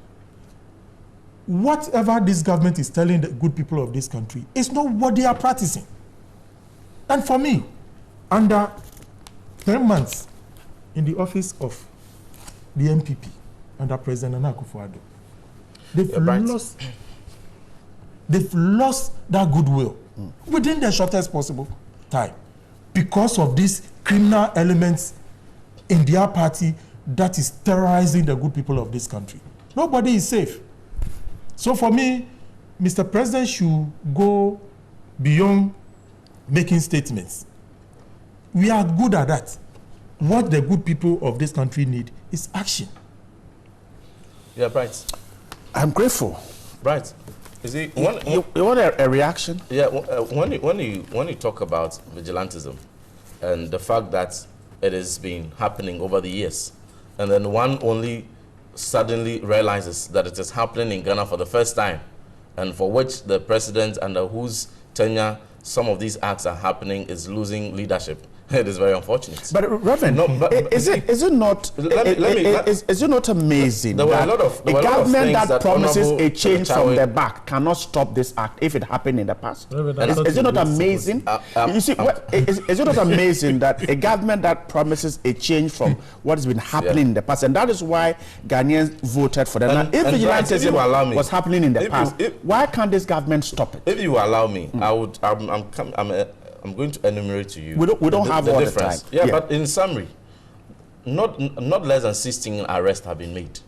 whatever this government is telling the good people of this country is not what they are practicing. And for me, under 10 months in the office of the MPP, under President Nana Akufo-Addo, they've lost that goodwill within the shortest possible time because of these criminal elements in their party that is terrorizing the good people of this country. Nobody is safe. So for me, Mr. President should go beyond making statements. We are good at that. What the good people of this country need is action. Yeah, Bright. I'm grateful. Bright. Is it you want a reaction? Yeah. When you talk about vigilantism and the fact that it has been happening over the years, and then one only suddenly realizes that it is happening in Ghana for the first time, and for which the president under whose tenure some of these acts are happening is losing leadership. It is very unfortunate. But Reverend, is it not amazing that a government that promises a change from the back cannot stop this act if it happened in the past? Is it not amazing? You see, is it not amazing that a government that promises a change from what has been happening in the past, and that is why Ghanaians voted for them. Now, if vigilantism was happening in the past, why can't this government stop it? If you allow me, I'm going to enumerate to you. We don't have all the time. Yeah, but in summary, not less than 16 arrests have been made.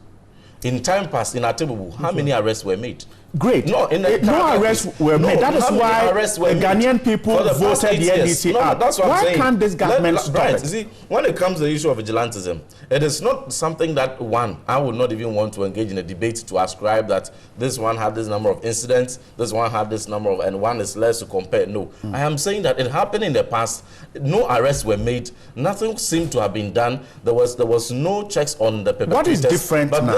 In time past, in Atebubu, how many arrests were made? Great. No arrests were made. That is why the Ghanaian people voted the NDC out. That's what I'm saying. Why can't this government stop it? See, when it comes to the issue of vigilantism, it is not something that I would not even want to engage in a debate to ascribe that this one had this number of incidents, this one had this number of, and one is less to compare. No. I am saying that it happened in the past. No arrests were made. Nothing seemed to have been done. There was no checks on the perpetrators. What is different now? But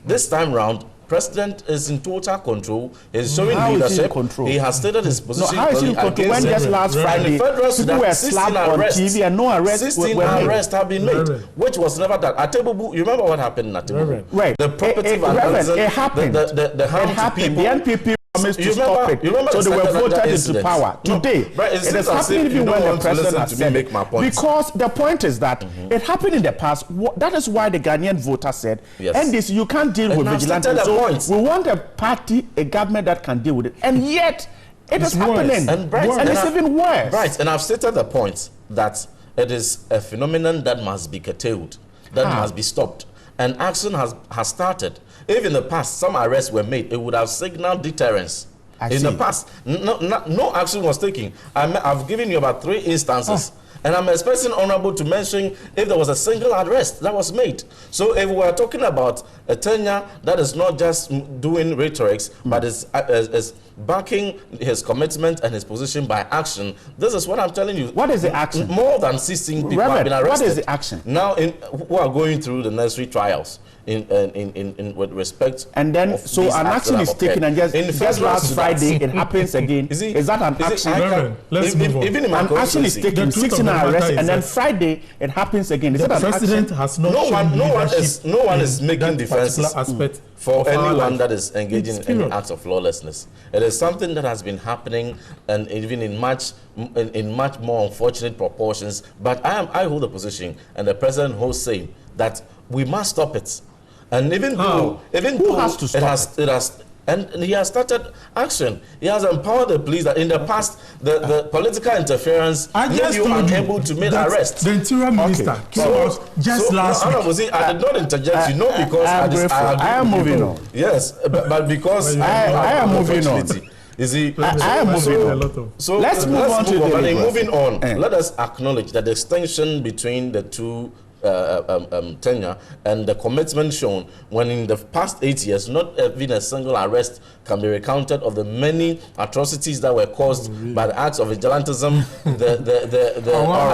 this time round, President is in total control. He's showing leadership. He has stated his position. How is he in control? When just last Friday, people were slapped on TV and no arrests were made. 16 arrests have been made, which was never done. Atebubu, you remember what happened in Atebubu? Right. The property vandalism, it happened. The harm to people. The NPP promised to stop it. So they were voted into power. Today, it is happening even when the president has said it. Because the point is that it happened in the past. That is why the Ghanaian voter said, and this, you can't deal with vigilantes. So we want a party, a government that can deal with it. And yet, it is happening. And it's even worse. Right, and I've stated the point that it is a phenomenon that must be curtailed, that must be stopped. And action has started. If in the past some arrests were made, it would have signaled deterrence. In the past, no action was taken. I've given you about 3 instances. And I'm expecting Honorable to mention if there was a single arrest that was made. So if we are talking about a tenure that is not just doing rhetorics, but is backing his commitment and his position by action, this is what I'm telling you. What is the action? More than 16 people have been arrested. What is the action? Now, who are going through the necessary trials in with respect. And then, so an action is taken, and just last Friday it happens again. Is that an action? Let's move on. Even in my an action is taken, 16 arrests, and then Friday it happens again. Is that an president action? Has not no one is making defenses aspect for anyone that is engaging in any acts of lawlessness. It is something that has been happening, and even in much more unfortunate proportions. But I hold the position, and the president holds same, that we must stop it. And even though has to stop it has And he has started action. He has empowered the police that in the past, the political interference made you unable to make arrests. The Interior Minister came out just last week. I did not interject, because I am moving on. Yes, but because I am moving on. You see, I am moving on. So let's move on to moving on. Let us acknowledge that the distinction between the two tenure and the commitment shown when in the past 8 years not even a single arrest can be recounted of the many atrocities that were caused by the acts of vigilantism, the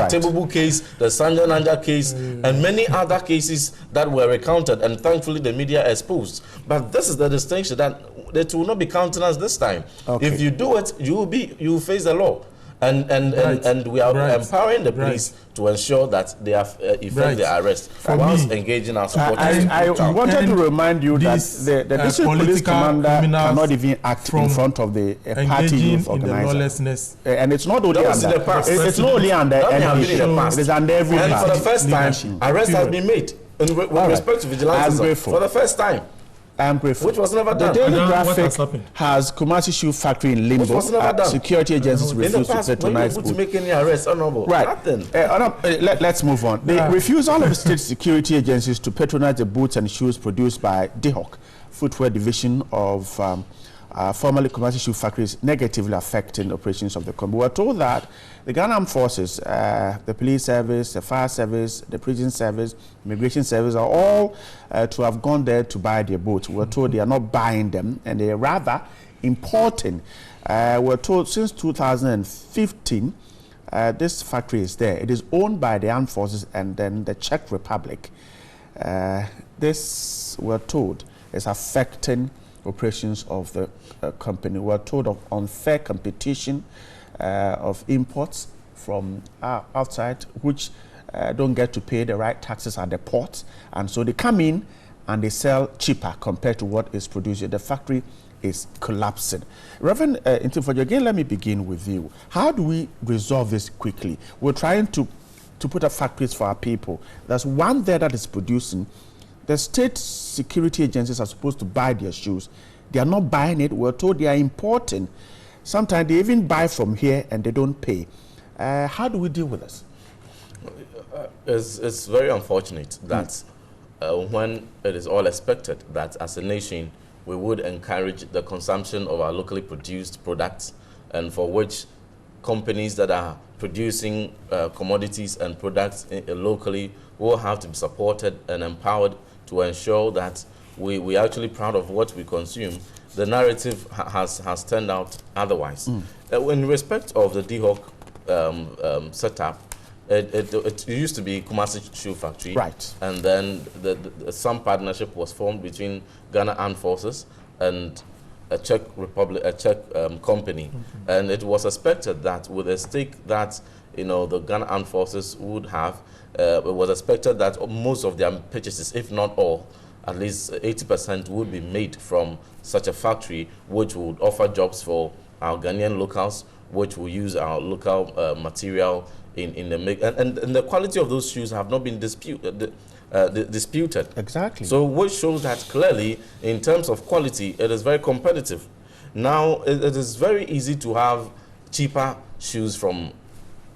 Tebubu case, the Sanja Nanja case, and many other cases that were recounted, and thankfully the media exposed. But this is the distinction that it will not be countenanced this time. If you do it, you will face the law. And we are empowering the police to ensure that they have effect their arrest whilst engaging our supporters. I wanted to remind you that the district police commander cannot even act in front of the party youth organizer. And it's not only under it's not only under NPP, it is under every party. And for the first time, arrest has been made with respect to vigilantism for the first time. I am grateful. Which was never done. The Daily Graphic has Kumasi Shoe Factory in limbo. Security agencies refuse to patronize to make any arrests. Honorable. Right. Nothing. Let's move on. The refusal of state security agencies to patronize the boots and shoes produced by DHOC, Footwear Division of formerly Kumasi Shoe Factory, is negatively affecting the operations of the company. We were told that the Ghana Armed Forces, the police service, the fire service, the prison service, immigration service are all to have gone there to buy their boats. We were told they are not buying them and they are rather importing. We were told since 2015 this factory is there. It is owned by the Armed Forces and then the Czech Republic. This, we're told, is affecting operations of the company. We're told of unfair competition of imports from outside, which don't get to pay the right taxes at the port, and so they come in and they sell cheaper compared to what is produced. The factory is collapsing. Reverend Intifojo, again, let me begin with you. How do we resolve this quickly? We're trying to put up factories for our people. There's one there that is producing. The state security agencies are supposed to buy their shoes. They are not buying it. We're told they are importing. Sometimes they even buy from here and they don't pay. How do we deal with this? It's very unfortunate that when it is all expected that as a nation we would encourage the consumption of our locally produced products, and for which companies that are producing commodities and products locally will have to be supported and empowered to ensure that we are actually proud of what we consume. The narrative has turned out otherwise. In respect of the DHOC setup, it used to be Kumasi Shoe Factory, right? And then some partnership was formed between Ghana Armed Forces and a Czech Republic, a Czech company, and it was expected that with a stake that the Ghana Armed Forces would have, it was expected that most of their purchases, if not all, at least 80% would be made from such a factory, which would offer jobs for our Ghanaian locals, which will use our local material in the make, and the quality of those shoes have not been disputed. Exactly. So which shows that clearly, in terms of quality, it is very competitive. Now, it is very easy to have cheaper shoes from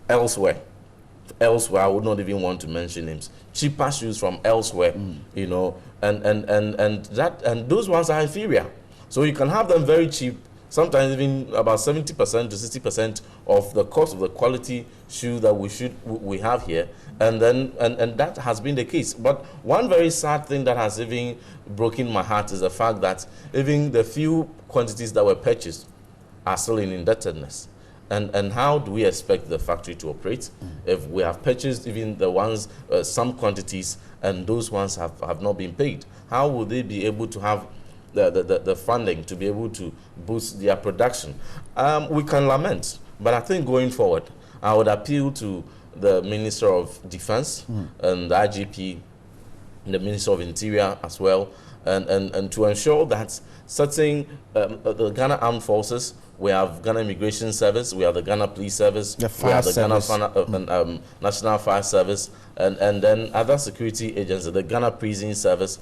elsewhere. I would not even want to mention names. Cheaper shoes from elsewhere, and those ones are inferior. So you can have them very cheap, sometimes even about 70% to 60% of the cost of the quality shoe that we have here, and that has been the case. But one very sad thing that has even broken my heart is the fact that even the few quantities that were purchased are still in indebtedness. And how do we expect the factory to operate if we have purchased even the ones, some quantities, and those ones have not been paid? How will they be able to have the funding to be able to boost their production? We can lament, but I think going forward, I would appeal to the Minister of Defense and the IGP, the Minister of Interior as well, and to ensure that certain the Ghana Armed Forces, we have Ghana Immigration Service, we have the Ghana Police Service, we have the Ghana National Fire Service, and then other security agencies, the Ghana Prison Service,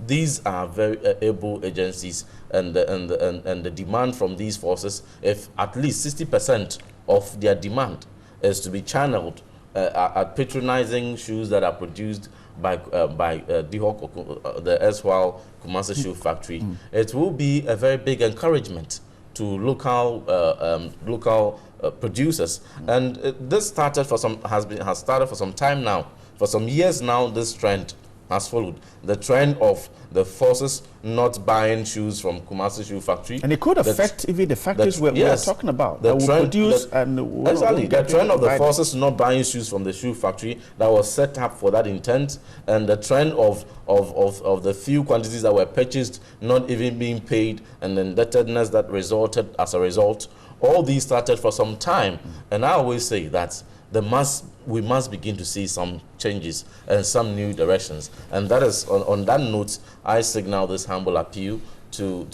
these are very able agencies, and the demand from these forces, if at least 60% of their demand is to be channeled at patronizing shoes that are produced by D-Hawk, the erstwhile Kumasi Shoe Factory, it will be a very big encouragement to local producers. And this started has started for some time now. For some years now, this trend has followed. The trend of the forces not buying shoes from Kumasi Shoe Factory. And it could affect even the factories we are talking about. The trend, the trend of the forces not buying shoes from the shoe factory that was set up for that intent, and the trend of the few quantities that were purchased not even being paid, and the indebtedness that resulted as a result. All these started for some time. And I always say that we must begin to see some changes and some new directions. And that is, on that note, I signal this humble appeal to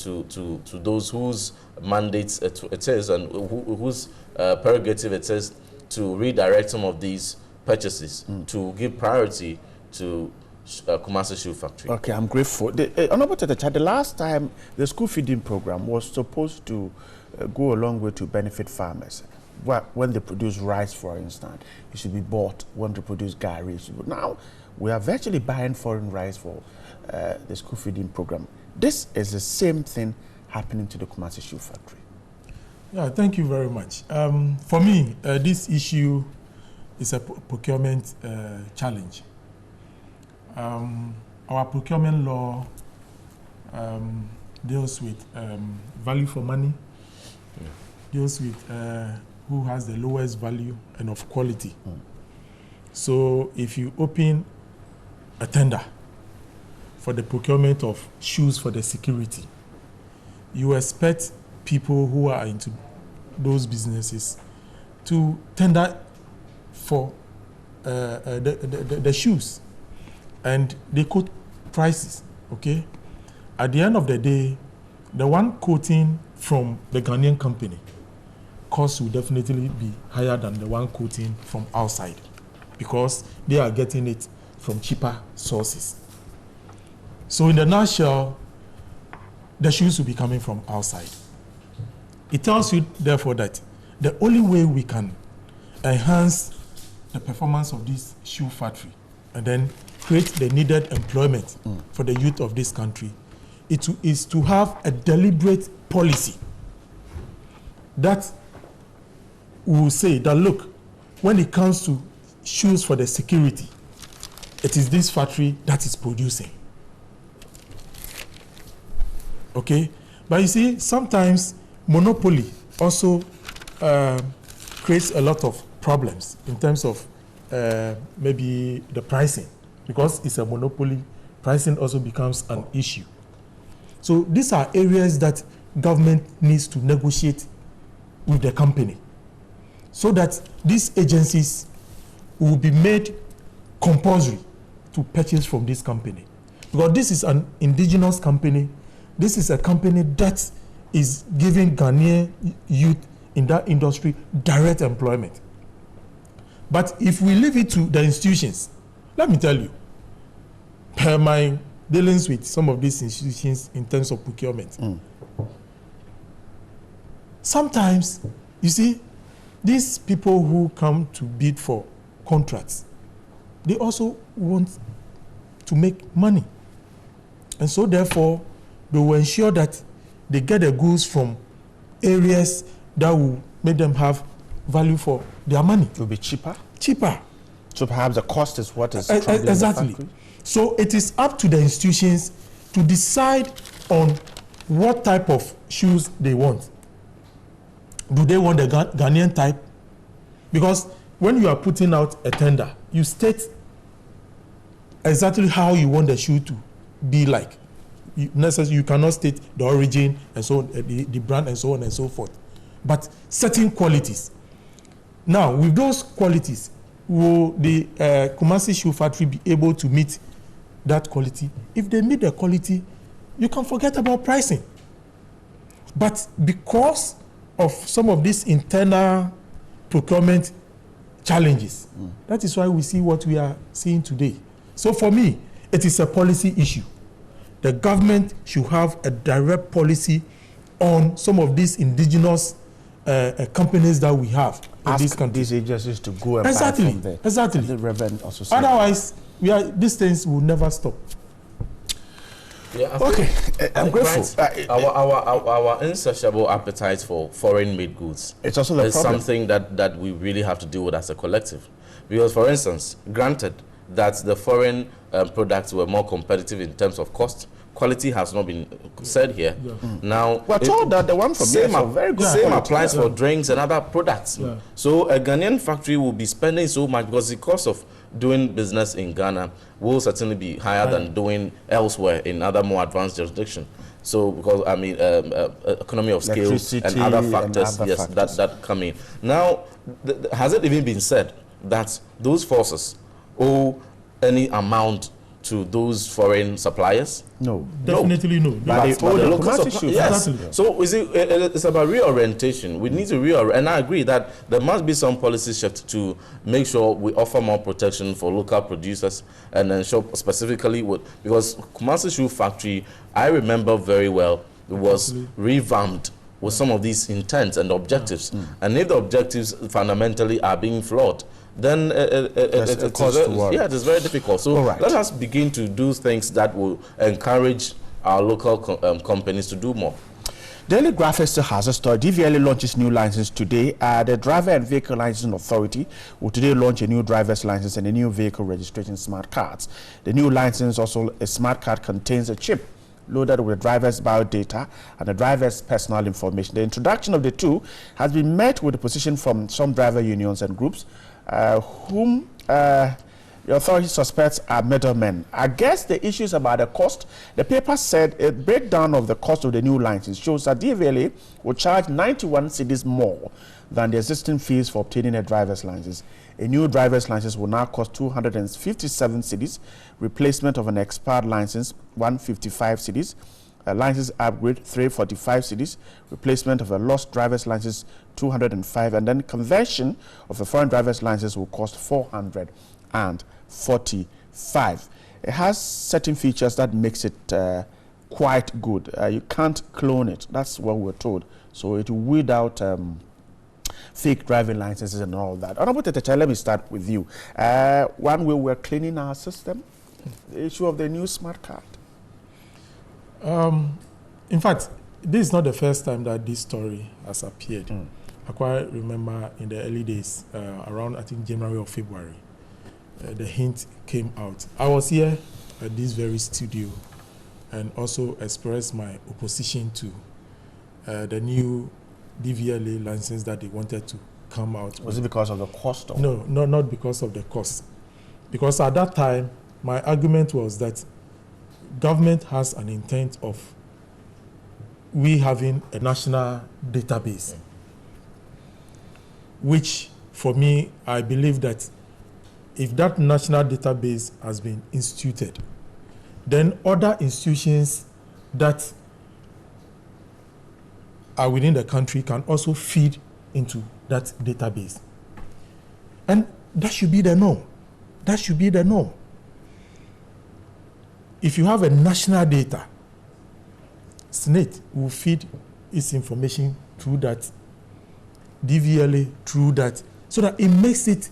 those whose mandates it is and whose prerogative it is to redirect some of these purchases to give priority to Kumasi Shoe Factory. Okay, I'm grateful. The last time the school feeding program was supposed to go a long way to benefit farmers. When they produce rice, for instance, it should be bought. When they produce gari, now we are virtually buying foreign rice for the school feeding program. This is the same thing happening to the Kumasi Shoe Factory. Yeah, thank you very much. For me, this issue is a procurement challenge. Our procurement law deals with value for money, deals with who has the lowest value and of quality. So if you open a tender for the procurement of shoes for the security, you expect people who are into those businesses to tender for the shoes, and they quote prices, okay? At the end of the day, the one quoting from the Ghanaian company, cost will definitely be higher than the one quoting from outside, because they are getting it from cheaper sources. So in a nutshell, the shoes will be coming from outside. It tells you, therefore, that the only way we can enhance the performance of this shoe factory and then create the needed employment for the youth of this country is to have a deliberate policy that will say that, look, when it comes to shoes for the security, it is this factory that is producing. Okay? But you see, sometimes monopoly also creates a lot of problems in terms of maybe the pricing. Because it's a monopoly, pricing also becomes an issue. So these are areas that government needs to negotiate with the company, so that these agencies will be made compulsory to purchase from this company. Because this is an indigenous company. This is a company that is giving Ghanaian youth in that industry direct employment. But if we leave it to the institutions, let me tell you, per my dealings with some of these institutions in terms of procurement, sometimes, you see, these people who come to bid for contracts, they also want to make money. And so therefore, they will ensure that they get the goods from areas that will make them have value for their money. It will be cheaper? Cheaper. So perhaps the cost is what is exactly. So it is up to the institutions to decide on what type of shoes they want. Do they want the Ghanaian type? Because when you are putting out a tender, you state exactly how you want the shoe to be like. You cannot state the origin and so on, the brand and so on and so forth. But certain qualities. Now, with those qualities, will the Kumasi Shoe Factory be able to meet that quality? If they meet the quality, you can forget about pricing. But because of some of these internal procurement challenges, that is why we see what we are seeing today. So for me, it is a policy issue the government should have a direct policy on some of these indigenous companies that we have in this country. These agencies to go and exactly, buy from there. Exactly. The Reverend also said. Otherwise, these things will never stop. Yeah, okay, I'm grateful. Our insatiable appetite for foreign-made goods it's also the problem. Something that we really have to deal with as a collective. Because, for instance, granted that the foreign products were more competitive in terms of cost, quality has not been said here. Yeah. Now, we're told that the one from same, very good same applies for drinks and other products. Yeah. So a Ghanaian factory will be spending so much because the cost of doing business in Ghana will certainly be higher than doing elsewhere in other more advanced jurisdictions. So, because I mean, economy of scale and other factors, that come in. Now, has it even been said that those forces owe any amount to those foreign suppliers? No, definitely no. But the local yes. Exactly. So it's about reorientation. We need to reorient, and I agree that there must be some policy shift to make sure we offer more protection for local producers, and ensure specifically because Kumasi Shoe Factory, I remember very well, it was revamped with some of these intents and objectives, and if the objectives fundamentally are being flawed, then it is very difficult. So let us begin to do things that will encourage our local companies to do more. Daily Graphics still has a story. DVLA launches new license today. The Driver and Vehicle Licensing Authority will today launch a new driver's license and a new vehicle registration smart cards. The new license, also a smart card, contains a chip loaded with the driver's biodata and the driver's personal information. The introduction of the two has been met with opposition from some driver unions and groups, whom the authority suspects are middlemen. I guess the issues about the cost, the paper said a breakdown of the cost of the new license shows that DVLA will charge 91 cedis more than the existing fees for obtaining a driver's license. A new driver's license will now cost 257 cedis, replacement of an expired license 155 cedis, a license upgrade 345 cedis, replacement of a lost driver's license 205, and then conversion of a foreign driver's license will cost 445. It has certain features that makes it quite good. You can't clone it. That's what we're told. So it will weed out fake driving licenses and all that. Honorable Tete, let me start with you. One way we're cleaning our system, the issue of the new smart card. In fact, this is not the first time that this story has appeared. I quite remember in the early days, around I think January or February, the hint came out. I was here at this very studio and also expressed my opposition to the new DVLA license that they wanted to come out. Was it because of the cost? Or? No, not because of the cost. Because at that time, my argument was that government has an intent of we having a national database, which for me, I believe that if that national database has been instituted, then other institutions that are within the country can also feed into that database. And that should be the norm. That should be the norm. If you have a national data, SNET will feed its information through that, DVLA through that, so that it makes it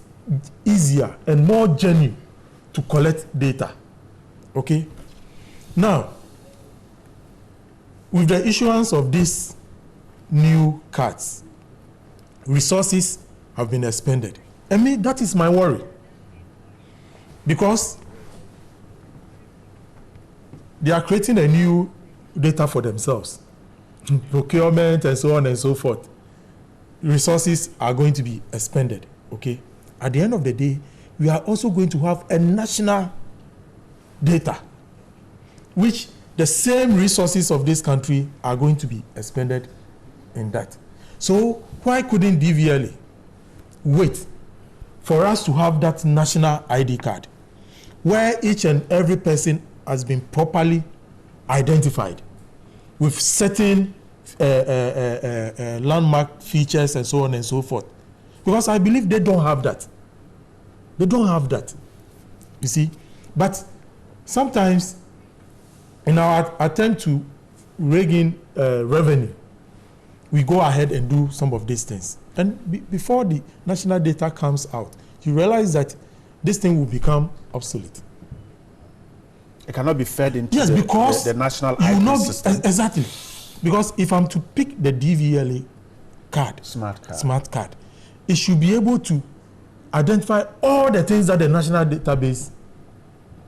easier and more genuine to collect data. Okay? Now, with the issuance of these new cards, resources have been expended. I mean, that is my worry. Because they are creating a new data for themselves. Procurement and so on and so forth. Resources are going to be expended, okay? At the end of the day, we are also going to have a national data, which the same resources of this country are going to be expended in that. So why couldn't DVLA wait for us to have that national ID card where each and every person has been properly identified with certain landmark features and so on and so forth? Because I believe they don't have that. They don't have that, you see. But sometimes in our attempt to rake in revenue, we go ahead and do some of these things. And before the national data comes out, you realize that this thing will become obsolete. It cannot be fed into because the national ID system. Exactly. Because if I'm to pick the DVLA card, smart card, it should be able to identify all the things that the national database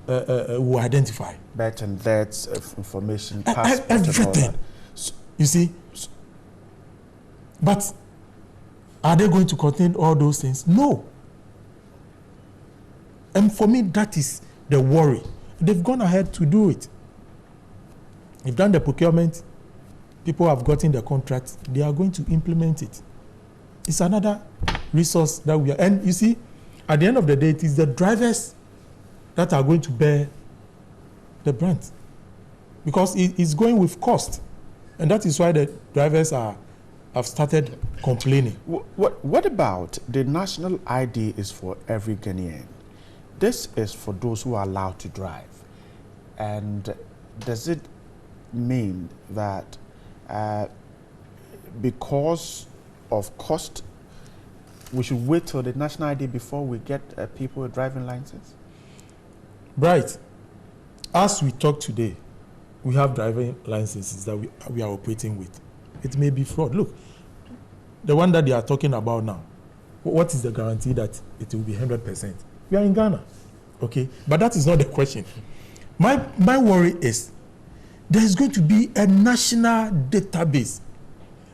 will identify. Birth and deaths, information, passport, everything. You see? But are they going to contain all those things? No. And for me, that is the worry. They've gone ahead to do it. They've done the procurement. People have gotten the contract. They are going to implement it. It's another resource that we are. And you see, at the end of the day, it is the drivers that are going to bear the brunt. Because it's going with cost. And that is why the drivers have started complaining. What about the national ID is for every Ghanaian? This is for those who are allowed to drive. And does it mean that because of cost, we should wait till the national ID before we get people with driving license? Right. As we talk today, we have driving licenses that we are operating with. It may be fraud. Look, the one that they are talking about now, what is the guarantee that it will be 100%? We are in Ghana, okay? But that is not the question. My worry is there is going to be a national database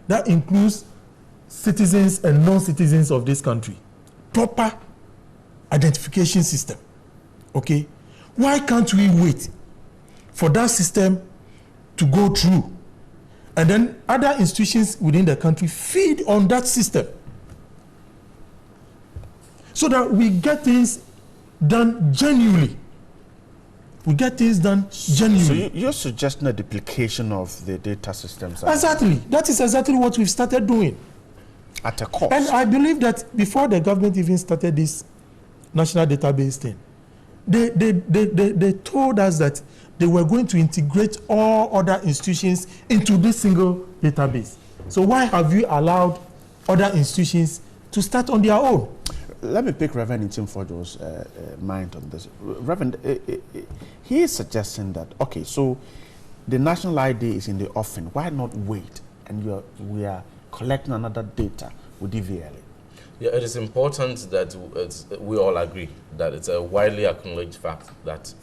that includes citizens and non-citizens of this country. Proper identification system, okay? Why can't we wait for that system to go through and then other institutions within the country feed on that system so that we get things done genuinely? We get things done genuinely. So you're suggesting a duplication of the data systems? Exactly. That is exactly what we've started doing. At a cost. And I believe that before the government even started this national database thing, they told us that they were going to integrate all other institutions into this single database. So why have you allowed other institutions to start on their own? Let me pick Reverend Ntimfojo's mind on this. Reverend, he is suggesting that, okay, so the national ID is in the offing. Why not wait? And we are collecting another data with DVLA. Yeah, it is important that we all agree that it's a widely acknowledged fact that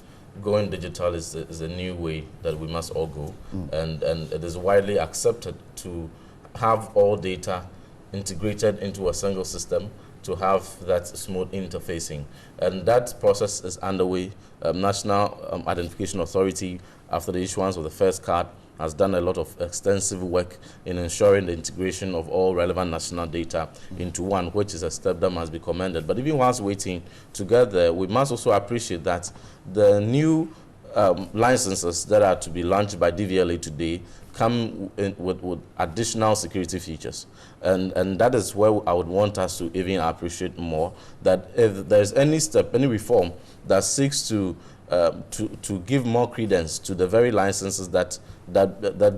going digital is a new way that we must all go. And it is widely accepted to have all data integrated into a single system, to have that smooth interfacing. And that process is underway. National Identification Authority, after the issuance of the first card, has done a lot of extensive work in ensuring the integration of all relevant national data into one, which is a step that must be commended. But even whilst waiting together, we must also appreciate that the new licenses that are to be launched by DVLA today come in with additional security features. And that is where I would want us to even appreciate more, that if there's any step, any reform that seeks to give more credence to the very licenses that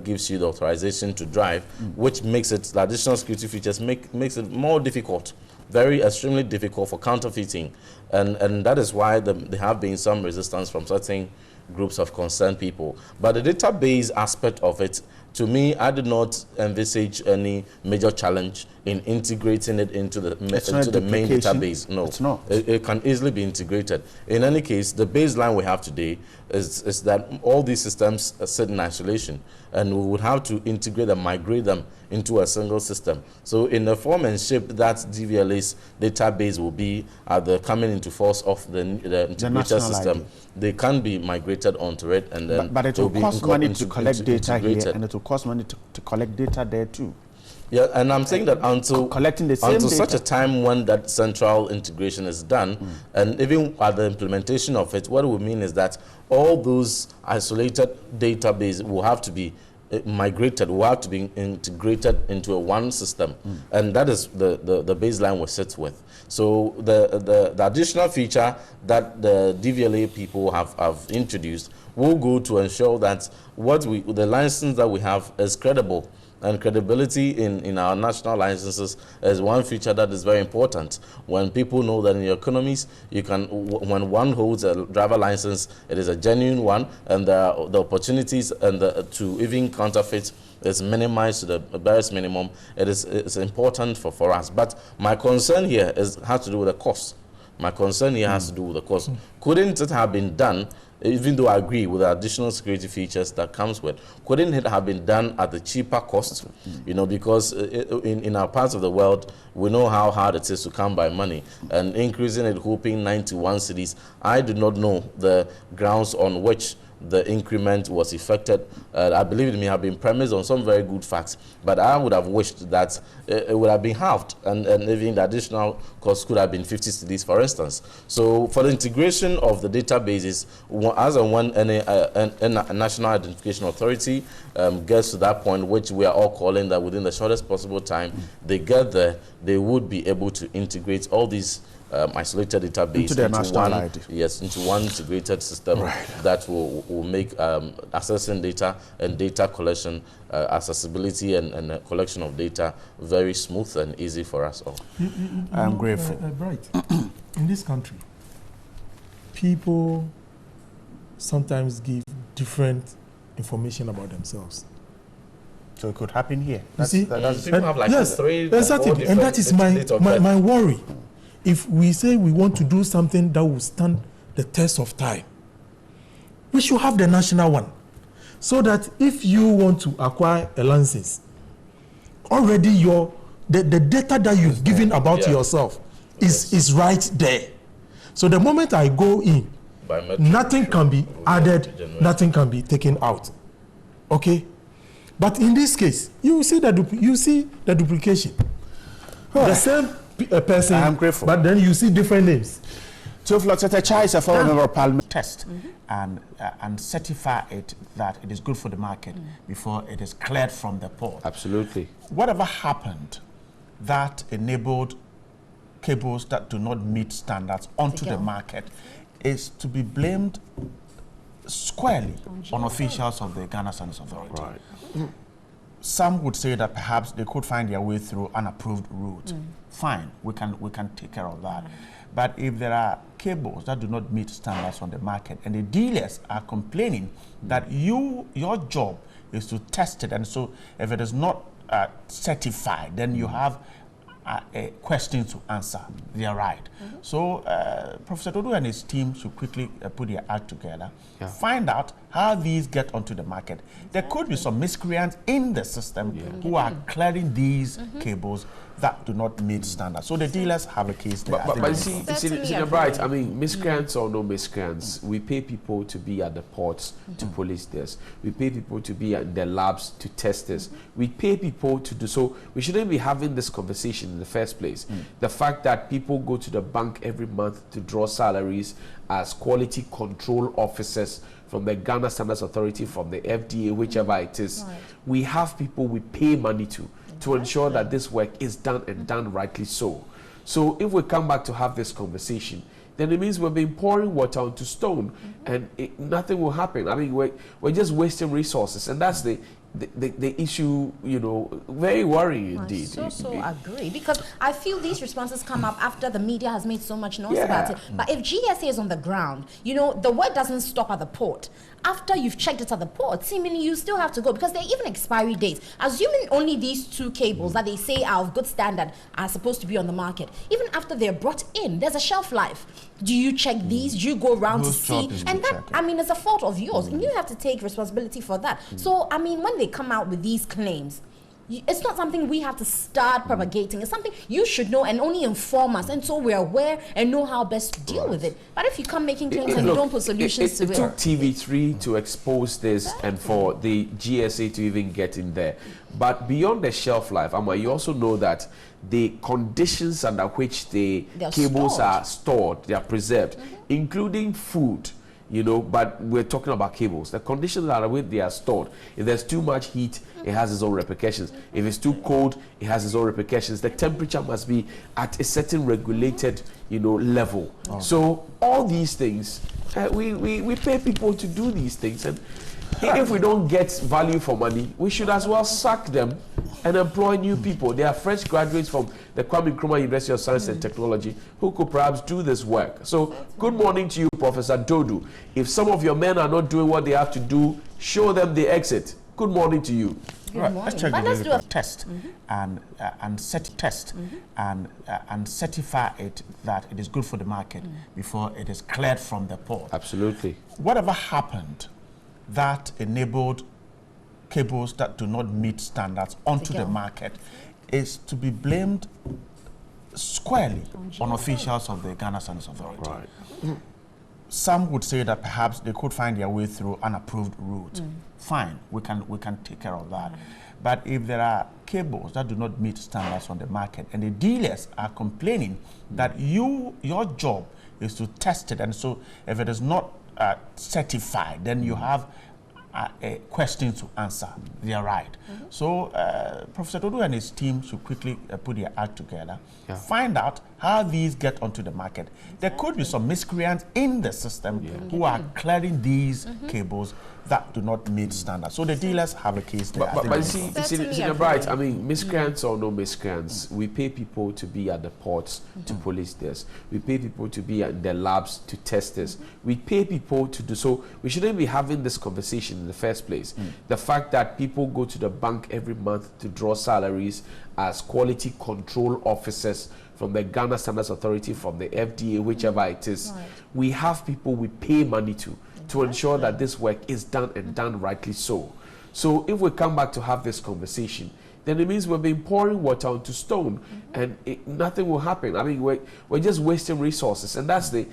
gives you the authorization to drive, which makes it, the additional security features makes it more difficult, extremely difficult for counterfeiting. And that is why there have been some resistance from certain groups of concerned people. But the database aspect of it, to me, I did not envisage any major challenge in integrating it into the main database. No, it's not. It can easily be integrated. In any case, the baseline we have today is that all these systems sit in isolation, and we would have to integrate and migrate them into a single system. So in the form and shape that DVLA's database will be at the coming into force of the integrated system, ID. They can be migrated onto it, and then but it will cost money to collect data here, and it will cost money to collect data there too. Yeah, and I'm saying that until such a time when that central integration is done, and even at the implementation of it, what it will mean is that all those isolated databases will have to be migrated, will have to be integrated into one system, and that is the baseline we sit with. So the additional feature that the DVLA people have introduced will go to ensure that the license that we have is credible. And credibility in our national licenses is one feature that is very important. When people know that in your economies, when one holds a driver license, it is a genuine one, and the opportunities and to even counterfeit is minimized to the barest minimum. It's important for us. But my concern here has to do with the cost. My concern here has to do with the cost. Couldn't it have been done? Even though I agree with the additional security features that comes with, couldn't it have been done at the cheaper cost? You know, because in our parts of the world, we know how hard it is to come by money, and increasing it, hoping 91 cities, I do not know the grounds on which the increment was effected. I believe it may have been premised on some very good facts, but I would have wished that it would have been halved, and even the additional cost could have been 50 cedis, for instance. So for the integration of the databases, as and when a national identification authority gets to that point, which we are all calling that within the shortest possible time, they get there, they would be able to integrate all these isolated database into one integrated system that will make accessing data and data collection, accessibility and collection of data very smooth and easy for us all. I'm grateful. Bright. In this country, people sometimes give different information about themselves. So it could happen here. People have like three, exactly, and that is my worry. If we say we want to do something that will stand the test of time, we should have the national one, so that if you want to acquire a license, already the data that you've given about yourself is right there. So the moment I go in, nothing can be added, nothing can be taken out. Okay, but in this case, you see the duplication. The same a person, I'm grateful. But then you see different names. So Flotete is a foreign member of parliament test and certify it that it is good for the market before it is cleared from the port. Absolutely. Whatever happened that enabled cables that do not meet standards onto the market is to be blamed squarely on officials of the Ghana Standards Authority. Right. Some would say that perhaps they could find their way through unapproved routes. Fine, we can take care of that. But if there are cables that do not meet standards on the market and the dealers are complaining that your job is to test it, and so if it is not certified, then you have a question to answer. They are right. So Professor Dodo and his team should quickly put their act together, find out how these get onto the market. There could be some miscreants in the system who are clearing these cables that do not meet standards. So the dealers have a case there. But you see, right, I mean, miscreants or no miscreants, we pay people to be at the ports to police this. We pay people to be at the labs to test this. We pay people to do so. We shouldn't be having this conversation in the first place. The fact that people go to the bank every month to draw salaries as quality control officers from the Ghana Standards Authority, from the FDA, whichever it is. We have people we pay money to ensure that this work is done and done rightly so. So if we come back to have this conversation, then it means we've been pouring water onto stone and nothing will happen. I mean, we're just wasting resources, and that's the issue, you know, very worrying indeed. I so agree, because I feel these responses come up after the media has made so much noise about it. But if GSA is on the ground, you know, the word doesn't stop at the port. After you've checked it at the port, seemingly you still have to go, because there are even expiry dates. Assuming only these two cables that they say are of good standard are supposed to be on the market, even after they're brought in, there's a shelf life. Do you check these? Do you go around to see? And that, I mean, it's a fault of yours, and you have to take responsibility for that. So, I mean, when they come out with these claims, it's not something we have to start propagating. It's something you should know and only inform us, and so we're aware and know how best to deal with it. But if you come making claims and you don't put solutions to it. It took TV3 to expose this and for the GSA to even get in there. But beyond the shelf life, Amma, you also know that the conditions under which the cables are stored, they are preserved, including food. you know, but we're talking about cables. The conditions under which they are stored. If there's too much heat, it has its own repercussions. If it's too cold, it has its own repercussions. The temperature must be at a certain regulated, you know, level. So all these things, we pay people to do these things, and if we don't get value for money, we should as well sack them and employ new people. They are fresh graduates from the Kwame Nkrumah University of Science and Technology who could perhaps do this work. So, good morning to you, Professor Dodu. If some of your men are not doing what they have to do, show them the exit. Good morning to you. Right, let's check the do a test and certify it that it is good for the market before it is cleared from the port. Absolutely. Whatever happened that enabled cables that do not meet standards onto the market is to be blamed squarely on officials of the Ghana Standards Authority. Right. Some would say that perhaps they could find their way through unapproved route. Fine, we can take care of that. But if there are cables that do not meet standards on the market and the dealers are complaining that your job is to test it, and so if it is not certified, then you have a question to answer. They are right. So Professor Dodu and his team should quickly put their act together, find out how these get onto the market. There could be some miscreants in the system who are clearing these cables that do not meet standards. So the dealers have a case there. But you see, right, I mean, miscreants or no miscreants, we pay people to be at the ports to police this. We pay people to be at the labs to test this. We pay people to do so. We shouldn't be having this conversation in the first place. The fact that people go to the bank every month to draw salaries as quality control officers from the Ghana Standards Authority, from the FDA, whichever it is, we have people we pay money to ensure that this work is done and done rightly so. So if we come back to have this conversation, then it means we've been pouring water onto stone and nothing will happen. I mean, we're just wasting resources, and that's the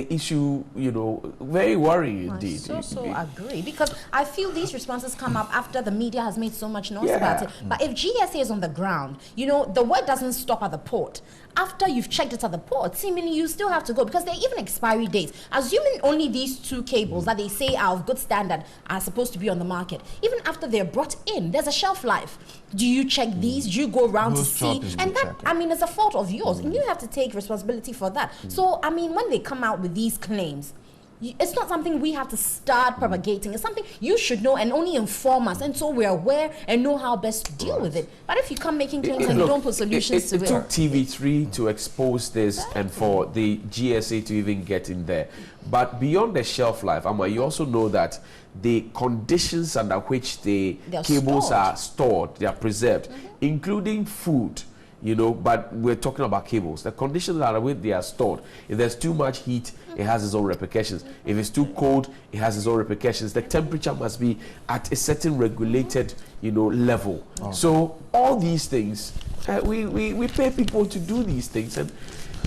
issue, you know, very worrying indeed. I so agree, because I feel these responses come up after the media has made so much noise about it. But if GSA is on the ground, you know, the word doesn't stop at the port. After you've checked it at the port, seemingly you still have to go, because there are even expiry dates. Assuming only these two cables that they say are of good standard are supposed to be on the market, even after they're brought in, there's a shelf life. Do you check these? Do you go around to see? And that, I mean, it's a fault of yours, and you have to take responsibility for that. So, I mean, when they come out with these claims, it's not something we have to start propagating. It's something you should know and only inform us, and so we're aware and know how best to deal with it. But if you come making claims and you don't put solutions to it. It took TV3 to expose this and for the GSA to even get in there. But beyond the shelf life, Amma, you also know that the conditions under which the cables are stored, they are preserved, including food. You know, but we're talking about cables. The conditions under which they are stored. If there's too much heat, it has its own repercussions. If it's too cold, it has its own repercussions. The temperature must be at a certain regulated, you know, level. So all these things, we pay people to do these things, and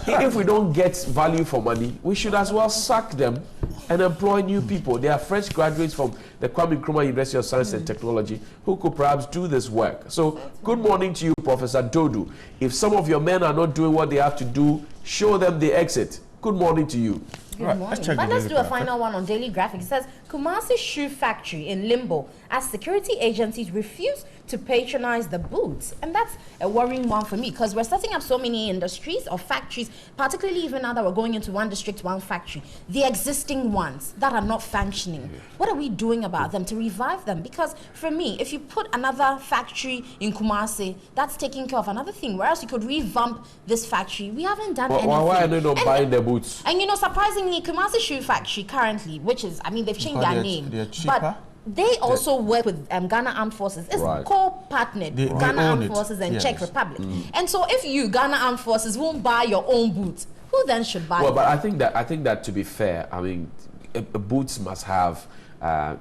if we don't get value for money, we should as well sack them and employ new people. They are fresh graduates from the Kwame Nkrumah University of Science and Technology who could perhaps do this work. So, good morning to you, Professor Dodu. If some of your men are not doing what they have to do, show them the exit. Good morning to you. Good morning. But let's do a final one on Daily Graphic. It says, Kumasi Shoe Factory in limbo as security agencies refuse to patronize the booths. And that's a worrying one for me, because we're setting up so many industries or factories, particularly even now that we're going into one district, one factory. The existing ones that are not functioning, what are we doing about them to revive them? Because for me, if you put another factory in Kumasi, that's taking care of another thing, whereas you could revamp this factory. We haven't done anything. Why are they not buying the boots? And you know, surprisingly, Kumasi Shoe Factory currently, which is, I mean, they've changed their name. They're cheaper. But they also work with Ghana Armed Forces. It's co-partnered Ghana Armed Forces and Czech Republic. And so if you, Ghana Armed Forces, won't buy your own boots, who then should buy them? But I think that to be fair, I mean, boots must have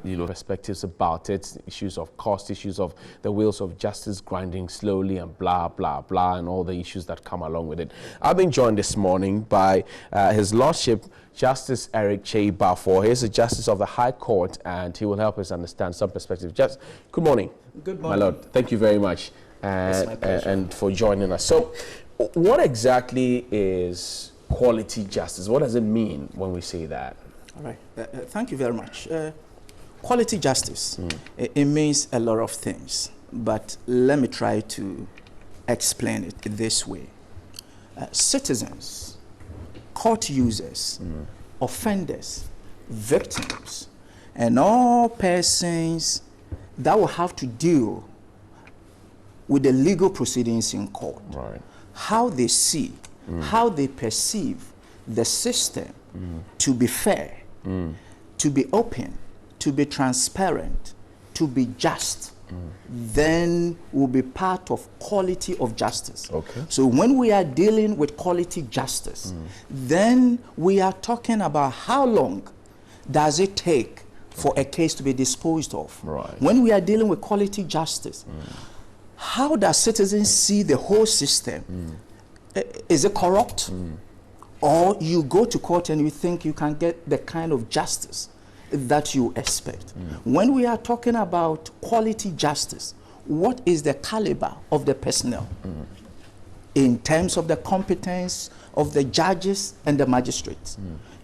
you know, perspectives about it, issues of cost, issues of the wheels of justice grinding slowly, and blah, blah, blah, and all the issues that come along with it. I've been joined this morning by His Lordship Justice Eric Che Bafor. He's a Justice of the High Court, and he will help us understand some perspective. Just good morning. Good morning. My Lord. Thank you very much and for joining us. So, what exactly is quality justice? What does it mean when we say that? All right. Thank you very much. Quality justice, it means a lot of things, but let me try to explain it this way. Citizens, court users, offenders, victims, and all persons that will have to deal with the legal proceedings in court, how they see, how they perceive the system to be fair, to be open, to be transparent, to be just, then will be part of quality of justice. Okay. So when we are dealing with quality justice, then we are talking about how long does it take for a case to be disposed of. Right. When we are dealing with quality justice, how does citizens see the whole system? Is it corrupt? Or you go to court and you think you can get the kind of justice that you expect. When we are talking about quality justice, what is the caliber of the personnel in terms of the competence of the judges and the magistrates,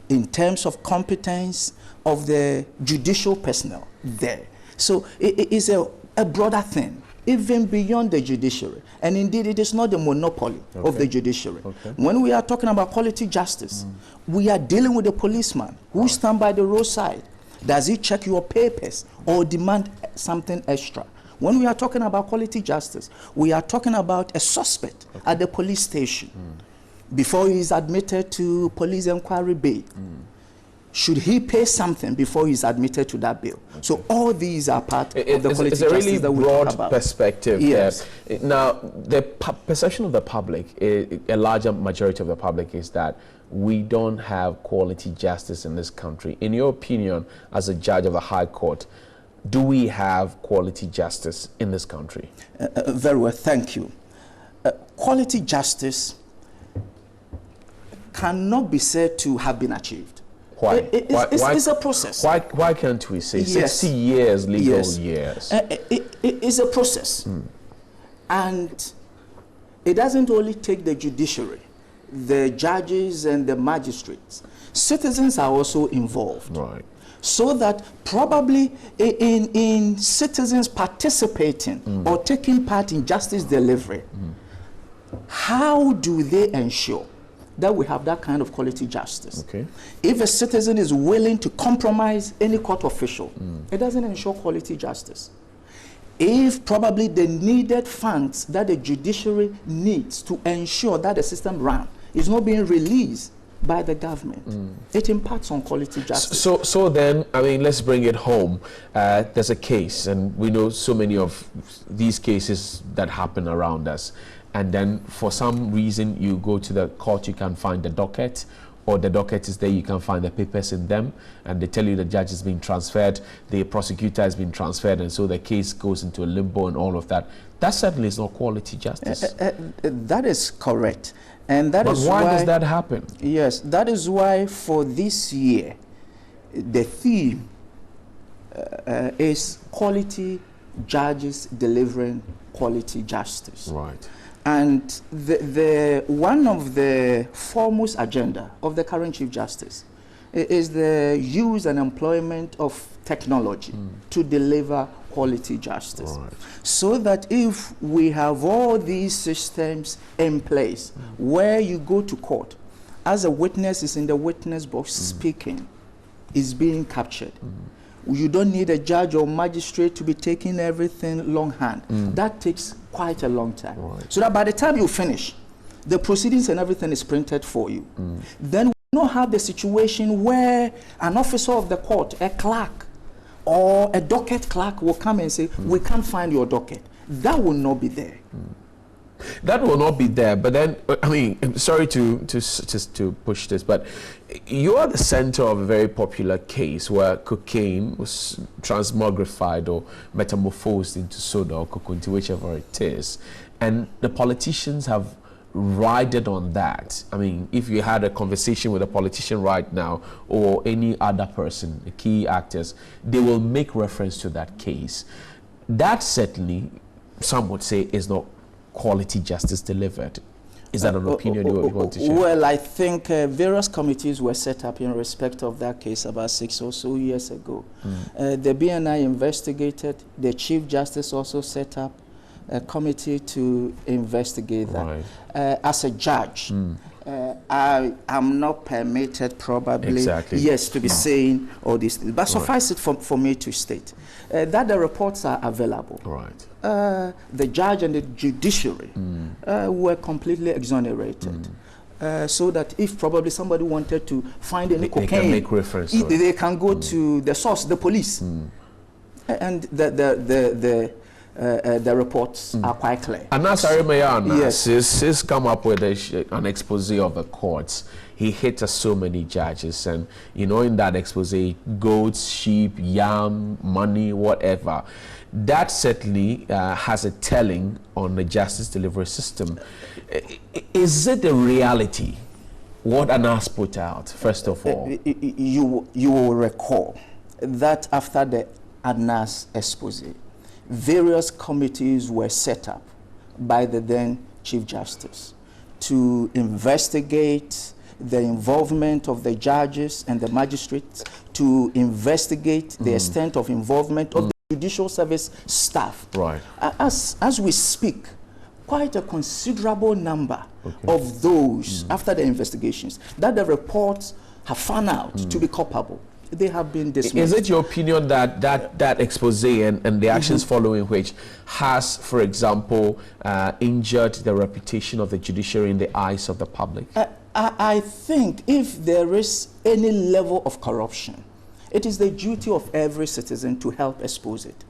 in terms of competence of the judicial personnel there? So it is a broader thing, even beyond the judiciary. And indeed, it is not the monopoly of the judiciary. When we are talking about quality justice, we are dealing with the policeman who stands by the roadside. Does he check your papers or demand something extra? When we are talking about quality justice, we are talking about a suspect at the police station. Before he is admitted to police inquiry bail, should he pay something before he's admitted to that bail? So all these are part of the quality justice really that we talk about. Perspective. Yes. Now, the perception of the public, a larger majority of the public, is that we don't have quality justice in this country. In your opinion, as a judge of the High Court, do we have quality justice in this country? Very well, thank you. Quality justice cannot be said to have been achieved. Why? It's a process. Why can't we say 60 years, legal years? It's a process. And it doesn't only take the judiciary, the judges and the magistrates. Citizens are also involved. Right. So that probably in citizens participating or taking part in justice delivery, how do they ensure that we have that kind of quality justice? Okay. If a citizen is willing to compromise any court official, it doesn't ensure quality justice. If probably the needed funds that the judiciary needs to ensure that the system runs is not being released by the government, it impacts on quality justice. So then, I mean, let's bring it home. There's a case, and we know so many of these cases that happen around us. And then for some reason, you go to the court, you can find the docket, or the docket is there, you can find the papers in them, and they tell you the judge is being transferred, the prosecutor has been transferred, and so the case goes into a limbo and all of that. That certainly is not quality justice. That is correct. And that is why does that happen? Yes, that is why for this year, the theme is quality judges delivering quality justice. Right. And the one of the foremost agenda of the current Chief Justice is the use and employment of technology to deliver quality justice. Right. So that if we have all these systems in place where you go to court, as a witness is in the witness box speaking, is being captured. You don't need a judge or magistrate to be taking everything longhand. That takes quite a long time. Right. So that by the time you finish, the proceedings and everything is printed for you. Then we don't have the situation where an officer of the court, a clerk, or a docket clerk will come and say, we can't find your docket. That will not be there. That will not be there. But then, I mean, I'm sorry to push this, but you are the center of a very popular case where cocaine was transmogrified or metamorphosed into soda or cocoa, whichever it is, and the politicians have rided on that. I mean, if you had a conversation with a politician right now or any other person, the key actors, they will make reference to that case. That certainly, some would say, is not quality justice delivered. Is that an opinion you want to share? Well, I think various committees were set up in respect of that case about 6 or so years ago. The BNI investigated. The Chief Justice also set up a committee to investigate that. Right. As a judge, I am not permitted probably, yes, to be saying all these things. But suffice it for me to state that the reports are available. Right. The judge and the judiciary were completely exonerated. So that if probably somebody wanted to find any cocaine, they can make reference to they can go to the source, the police. And the reports are quite clear. And as Arimayana, yes, he's come up with an expose of the courts. He hit so many judges, and you know, in that expose, goats, sheep, yam, money, whatever. That certainly has a telling on the justice delivery system. Is it a reality? What Anas put out, first of all? You will recall that after the Anas expose, various committees were set up by the then Chief Justice to investigate the involvement of the judges and the magistrates, to investigate the extent of involvement of the judicial service staff. Right. As we speak, quite a considerable number of those, after the investigations, that the reports have found out to be culpable, they have been dismissed. Is it your opinion that that expose and the actions following which has, for example, injured the reputation of the judiciary in the eyes of the public? I think if there is any level of corruption, it is the duty of every citizen to help expose it.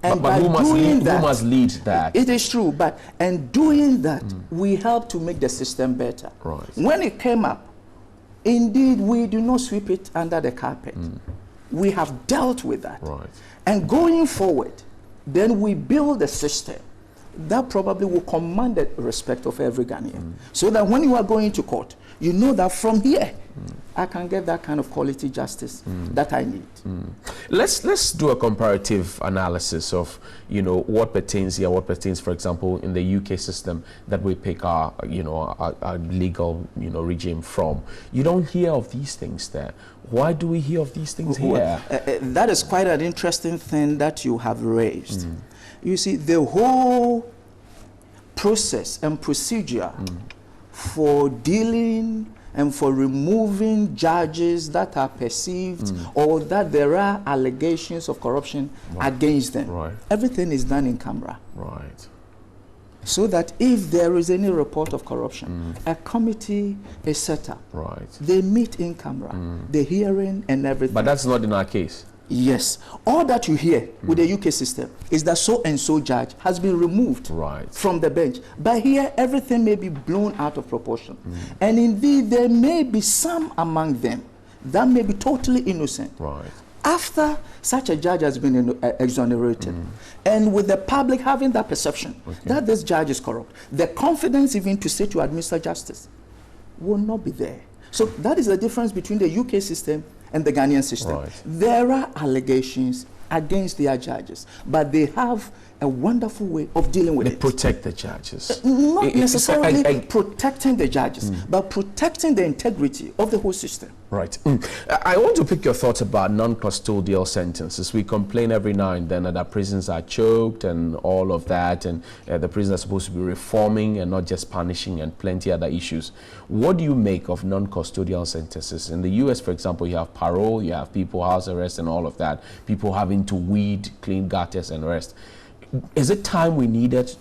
And but who must lead that? It is true, but in doing that, we help to make the system better. Right. When it came up, indeed, we do not sweep it under the carpet. We have dealt with that. Right. And going forward, then we build a system that probably will command the respect of every Ghanaian. So that when you are going to court, you know that from here, I can get that kind of quality justice that I need. Let's do a comparative analysis of, you know, what pertains here, what pertains, for example, in the UK system that we pick our, you know, our legal, you know, regime from. You don't hear of these things there. Why do we hear of these things here? That is quite an interesting thing that you have raised. You see, the whole process and procedure for dealing and for removing judges that are perceived or that there are allegations of corruption against them. Everything is done in camera. Right. So that if there is any report of corruption, a committee is set up. Right. They meet in camera, the hearing and everything. But that's not in our case. Yes. All that you hear with the UK system is that so-and-so judge has been removed from the bench. But here, everything may be blown out of proportion. And indeed, there may be some among them that may be totally innocent. Right. After such a judge has been exonerated, and with the public having that perception that this judge is corrupt, the confidence even to say to administer justice will not be there. So that is the difference between the UK system and the Ghanaian system. Right. There are allegations against their judges, but they have a wonderful way of dealing with it. They protect the judges. Not necessarily protecting the judges, but protecting the integrity of the whole system. Right. I want to pick your thoughts about non-custodial sentences. We complain every now and then that our prisons are choked and all of that, and the prisons are supposed to be reforming and not just punishing, and plenty other issues. What do you make of non-custodial sentences? In the US, for example, you have parole, you have people house arrest and all of that, people having to weed, clean gutters and rest. Is it time we needed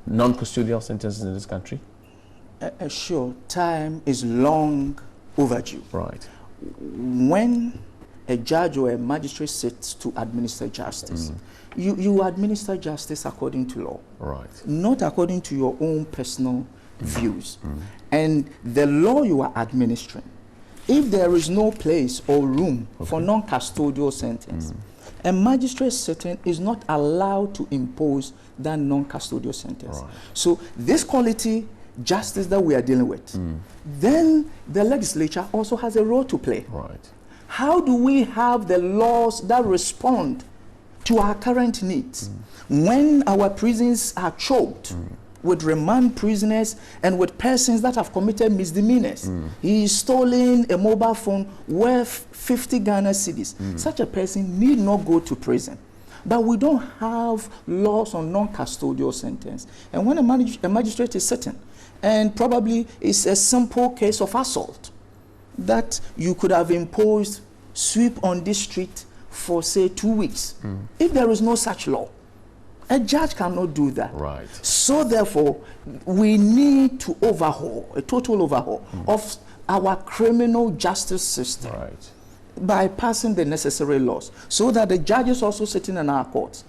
non-custodial sentences in this country? Sure, time is long overdue. Right. When a judge or a magistrate sits to administer justice, you administer justice according to law. Right. Not according to your own personal views. And the law you are administering, if there is no place or room for non-custodial sentence, a magistrate sitting is not allowed to impose that non-custodial sentence. Right. So this quality justice that we are dealing with, then the legislature also has a role to play. Right. How do we have the laws that respond to our current needs? When our prisons are choked with remand prisoners, and with persons that have committed misdemeanors. He's stolen a mobile phone worth 50 Ghana cedis. Such a person need not go to prison. But we don't have laws on non-custodial sentence. And when a magistrate is sitting, and probably it's a simple case of assault, that you could have imposed sweep on this street for, say, 2 weeks. If there is no such law, a judge cannot do that. Right. So therefore, we need to overhaul, a total overhaul of our criminal justice system. Right. By passing the necessary laws, so that the judges also sitting in our courts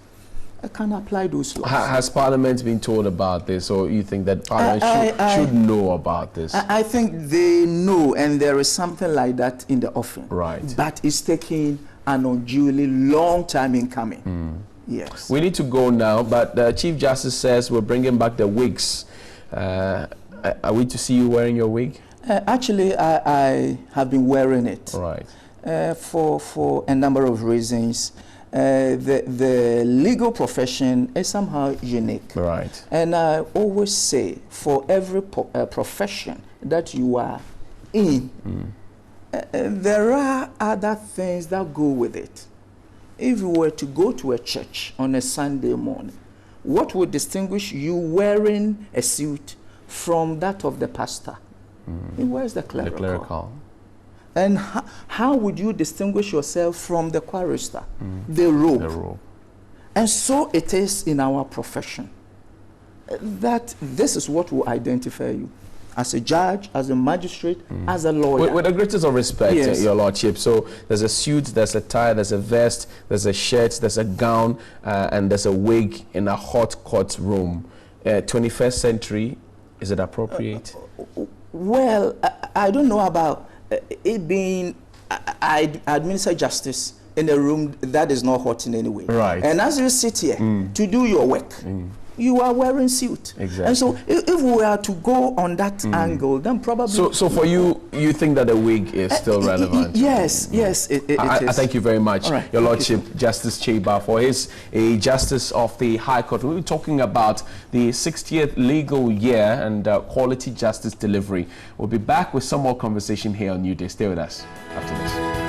can apply those laws. Has Parliament been told about this, or you think that Parliament should know about this? I think they know, and there is something like that in the offing. Right. But it's taking an unduly long time in coming. Yes. We need to go now, but the Chief Justice says we're bringing back the wigs. Are we to see you wearing your wig? Actually, I have been wearing it. Right. For a number of reasons. The legal profession is somehow unique. Right. And I always say, for every profession that you are in, there are other things that go with it. If you were to go to a church on a Sunday morning, what would distinguish you wearing a suit from that of the pastor? He wears the clerical. The clerical. And how would you distinguish yourself from the chorister? The robe. The robe. And so it is in our profession. That this is what will identify you. As a judge, as a magistrate, as a lawyer. With the greatest of respect, yes. Your Lordship. So there's a suit, there's a tie, there's a vest, there's a shirt, there's a gown, and there's a wig in a hot courtroom. 21st century, is it appropriate? Well, I don't know about it being, I administer justice in a room that is not hot in any way. Right. And as you sit here to do your work, you are wearing suit. Exactly. And so if we are to go on that angle, then probably... So for you, you think that the wig is still relevant? Yes, yes, it is. I thank you very much, right. Your Lordship, Justice Cheba, for his Justice of the High Court. We'll be talking about the 60th legal year and quality justice delivery. We'll be back with some more conversation here on NewDay. Stay with us after this.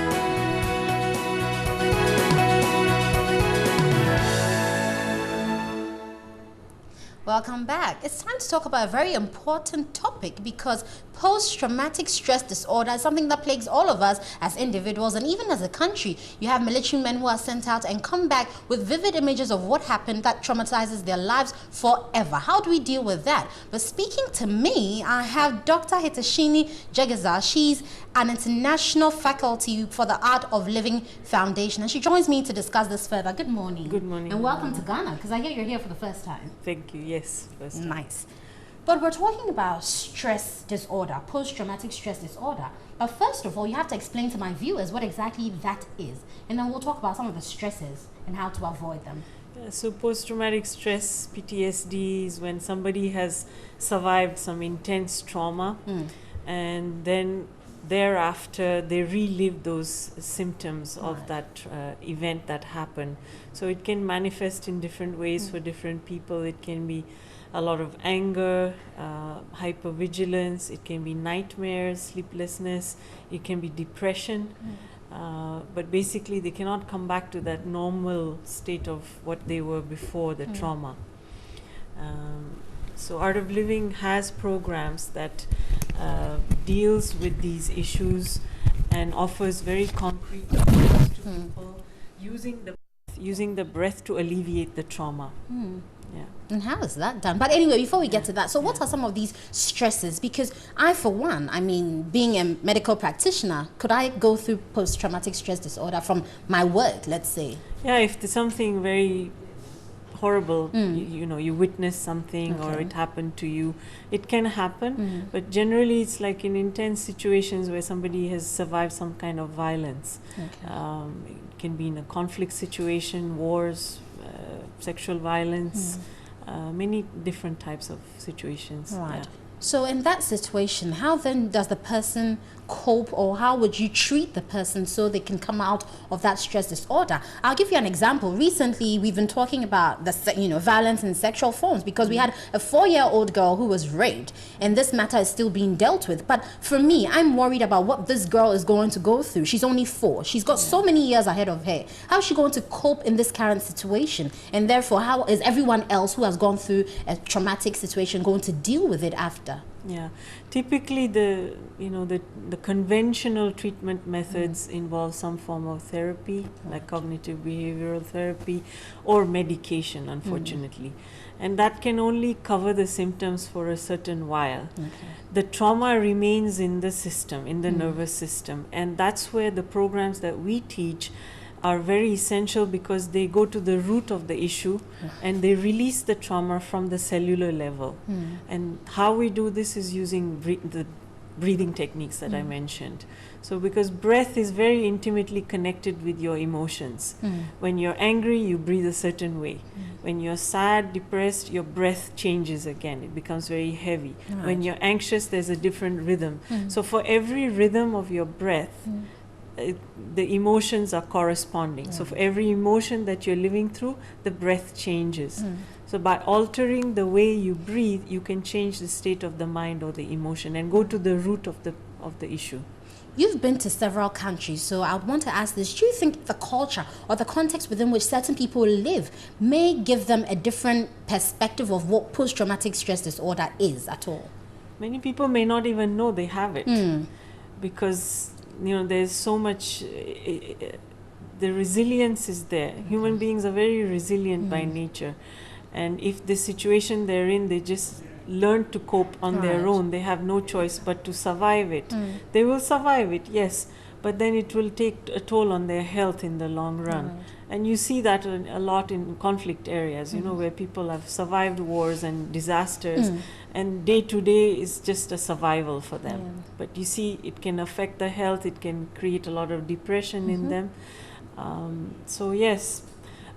Welcome back. It's time to talk about a very important topic, because post-traumatic stress disorder is something that plagues all of us as individuals and even as a country. You have military men who are sent out and come back with vivid images of what happened that traumatizes their lives forever. How do we deal with that? But speaking to me, I have Dr. Hitashini Jegeza. She's an international faculty for the Art of Living Foundation, and she joins me to discuss this further. Good morning. Good morning. And welcome to Ghana, because I hear you're here for the first time. Thank you. Yes, first time. Nice. But we're talking about stress disorder, post-traumatic stress disorder. But first of all, you have to explain to my viewers what exactly that is. And then we'll talk about some of the stresses and how to avoid them. Yeah, so post-traumatic stress, PTSD, is when somebody has survived some intense trauma and then thereafter they relive those symptoms of that event that happened. So it can manifest in different ways for different people. It can be a lot of anger, hypervigilance, it can be nightmares, sleeplessness, it can be depression. But basically they cannot come back to that normal state of what they were before the trauma. So Art of Living has programs that deals with these issues and offers very concrete approaches to people using the breath to alleviate the trauma. Yeah. And how is that done? But anyway, before we get to that, so what are some of these stresses? Because I, for one, I mean, being a medical practitioner, could I go through post-traumatic stress disorder from my work, let's say? Yeah, if there's something very horrible, you know, you witness something or it happened to you, it can happen. But generally it's like in intense situations where somebody has survived some kind of violence. It can be in a conflict situation, wars, sexual violence, many different types of situations. Right. So in that situation, how then does the person cope, or how would you treat the person so they can come out of that stress disorder? I'll give you an example. Recently, we've been talking about the violence in sexual forms, because we had a 4-year-old girl who was raped, and this matter is still being dealt with. But for me, I'm worried about what this girl is going to go through. She's only 4. She's got so many years ahead of her. How is she going to cope in this current situation? And therefore, how is everyone else who has gone through a traumatic situation going to deal with it after? Yeah, typically the conventional treatment methods involve some form of therapy, like cognitive behavioral therapy, or medication, unfortunately. And that can only cover the symptoms for a certain while. The trauma remains in the system, in the nervous system, and that's where the programs that we teach are very essential, because they go to the root of the issue and they release the trauma from the cellular level. And how we do this is using the breathing techniques that I mentioned. So because breath is very intimately connected with your emotions. When you're angry, you breathe a certain way. When you're sad, depressed, your breath changes again. It becomes very heavy. When you're anxious, there's a different rhythm. So for every rhythm of your breath, the emotions are corresponding. So for every emotion that you're living through, the breath changes. So by altering the way you breathe, you can change the state of the mind or the emotion and go to the root of the issue. You've been to several countries, so I want to ask this. Do you think the culture or the context within which certain people live may give them a different perspective of what post-traumatic stress disorder is at all? Many people may not even know they have it, because there's so much, the resilience is there. Human beings are very resilient by nature. And if the situation they're in, they just learn to cope on their own. They have no choice but to survive it. They will survive it, yes, but then it will take a toll on their health in the long run. And you see that a lot in conflict areas, where people have survived wars and disasters, and day to day is just a survival for them. But you see, it can affect the health, it can create a lot of depression in them. So yes,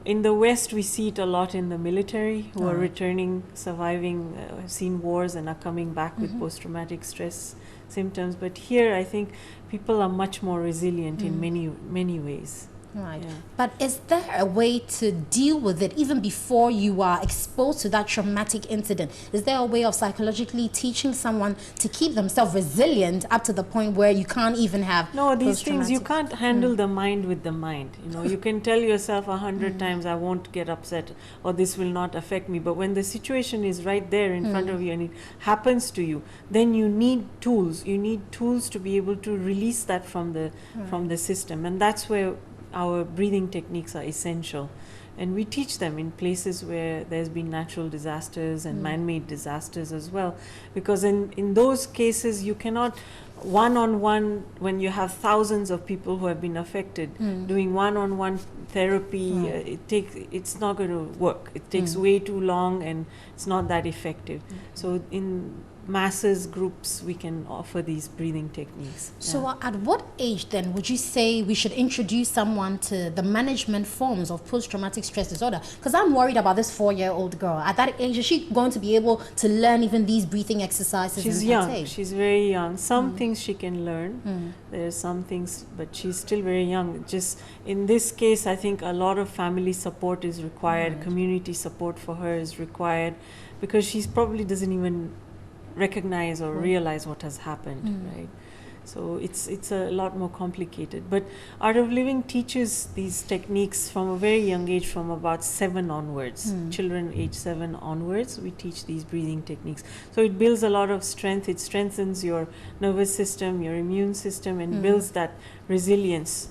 in the West, we see it a lot in the military, who are returning, surviving, have seen wars and are coming back with post-traumatic stress symptoms. But here, I think people are much more resilient in many ways. Right. Yeah. But is there a way to deal with it even before you are exposed to that traumatic incident? Is there a way of psychologically teaching someone to keep themselves resilient up to the point where you can't even have these things, you can't handle the mind with the mind. You can tell yourself 100 times, I won't get upset, or this will not affect me. But when the situation is right there in front of you and it happens to you, then you need tools. You need tools to be able to release that from the system. And that's where our breathing techniques are essential, and we teach them in places where there's been natural disasters and man-made disasters as well, because in those cases you cannot one-on-one, when you have thousands of people who have been affected, doing one-on-one therapy, it's not going to work. It takes way too long and it's not that effective. So in masses, groups, we can offer these breathing techniques. So at what age then would you say we should introduce someone to the management forms of post-traumatic stress disorder? Because I'm worried about this 4-year-old girl. At that age, is she going to be able to learn even these breathing exercises? She's young. She's very young. Some things she can learn. There's some things, but she's still very young. Just in this case, I think a lot of family support is required. Community support for her is required, because she probably doesn't even recognize or realize what has happened, right? So it's a lot more complicated. But Art of Living teaches these techniques from a very young age, from about 7 onwards. Children age 7 onwards, we teach these breathing techniques. So it builds a lot of strength. It strengthens your nervous system, your immune system, and builds that resilience.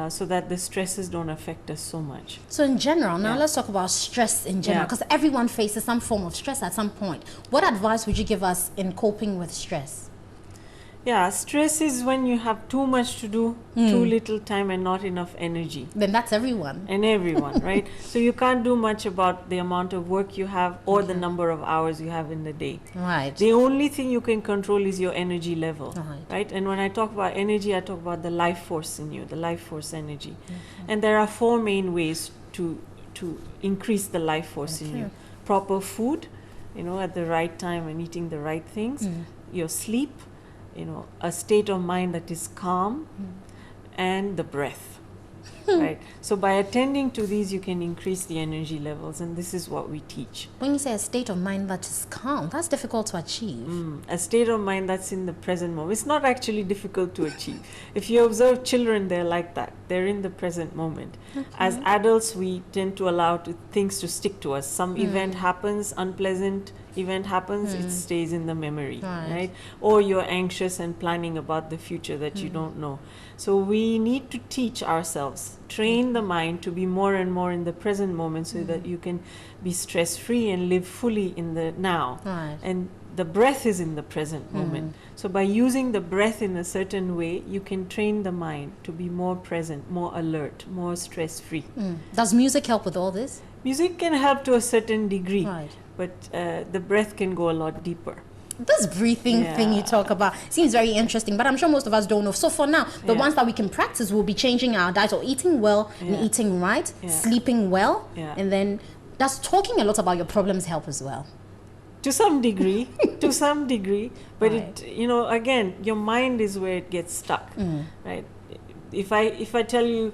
So that the stresses don't affect us so much. So in general, now let's talk about stress in general, because everyone faces some form of stress at some point. What advice would you give us in coping with stress? Yeah, stress is when you have too much to do, too little time, and not enough energy. Then that's everyone. And everyone, right? So you can't do much about the amount of work you have or the number of hours you have in the day. Right. The only thing you can control is your energy level, right? And when I talk about energy, I talk about the life force in you, the life force energy. And there are 4 main ways to increase the life force in you. Proper food, at the right time and eating the right things, your sleep, a state of mind that is calm, and the breath. Right. So by attending to these, you can increase the energy levels, and this is what we teach. When you say a state of mind that is calm, that's difficult to achieve. A state of mind that's in the present moment. It's not actually difficult to achieve. If you observe children, they're like that. They're in the present moment. Okay. As adults, we tend to allow things to stick to us. Some event happens, unpleasant event happens, it stays in the memory, right? Or you're anxious and planning about the future that you don't know. So we need to teach ourselves, train the mind to be more and more in the present moment so that you can be stress-free and live fully in the now. And the breath is in the present moment. So by using the breath in a certain way, you can train the mind to be more present, more alert, more stress-free. Does music help with all this? Music can help to a certain degree, but the breath can go a lot deeper. This breathing thing you talk about seems very interesting, but I'm sure most of us don't know. So for now, the ones that we can practice will be changing our diet, or eating well and eating right, sleeping well, and then does talking a lot about your problems help as well? To some degree, but it, again, your mind is where it gets stuck, right? If I tell you,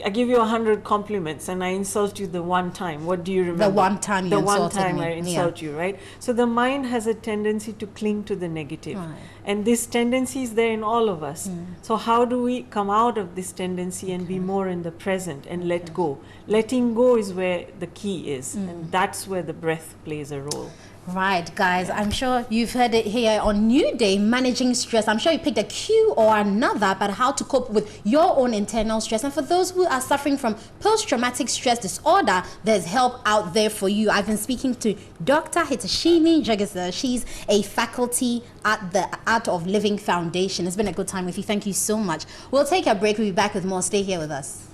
I give you 100 compliments and I insult you the one time, what do you remember? The one time you insulted me. The one time I insult you, right? So the mind has a tendency to cling to the negative. And this tendency is there in all of us. So how do we come out of this tendency and be more in the present and let go? Letting go is where the key is. And that's where the breath plays a role. Right, guys, I'm sure you've heard it here on NewDay, managing stress. I'm sure you picked a cue or another about how to cope with your own internal stress. And for those who are suffering from post-traumatic stress disorder, there's help out there for you. I've been speaking to Dr. Hitashimi Jagasa. She's a faculty at the Art of Living Foundation. It's been a good time with you. Thank you so much. We'll take a break. We'll be back with more. Stay here with us.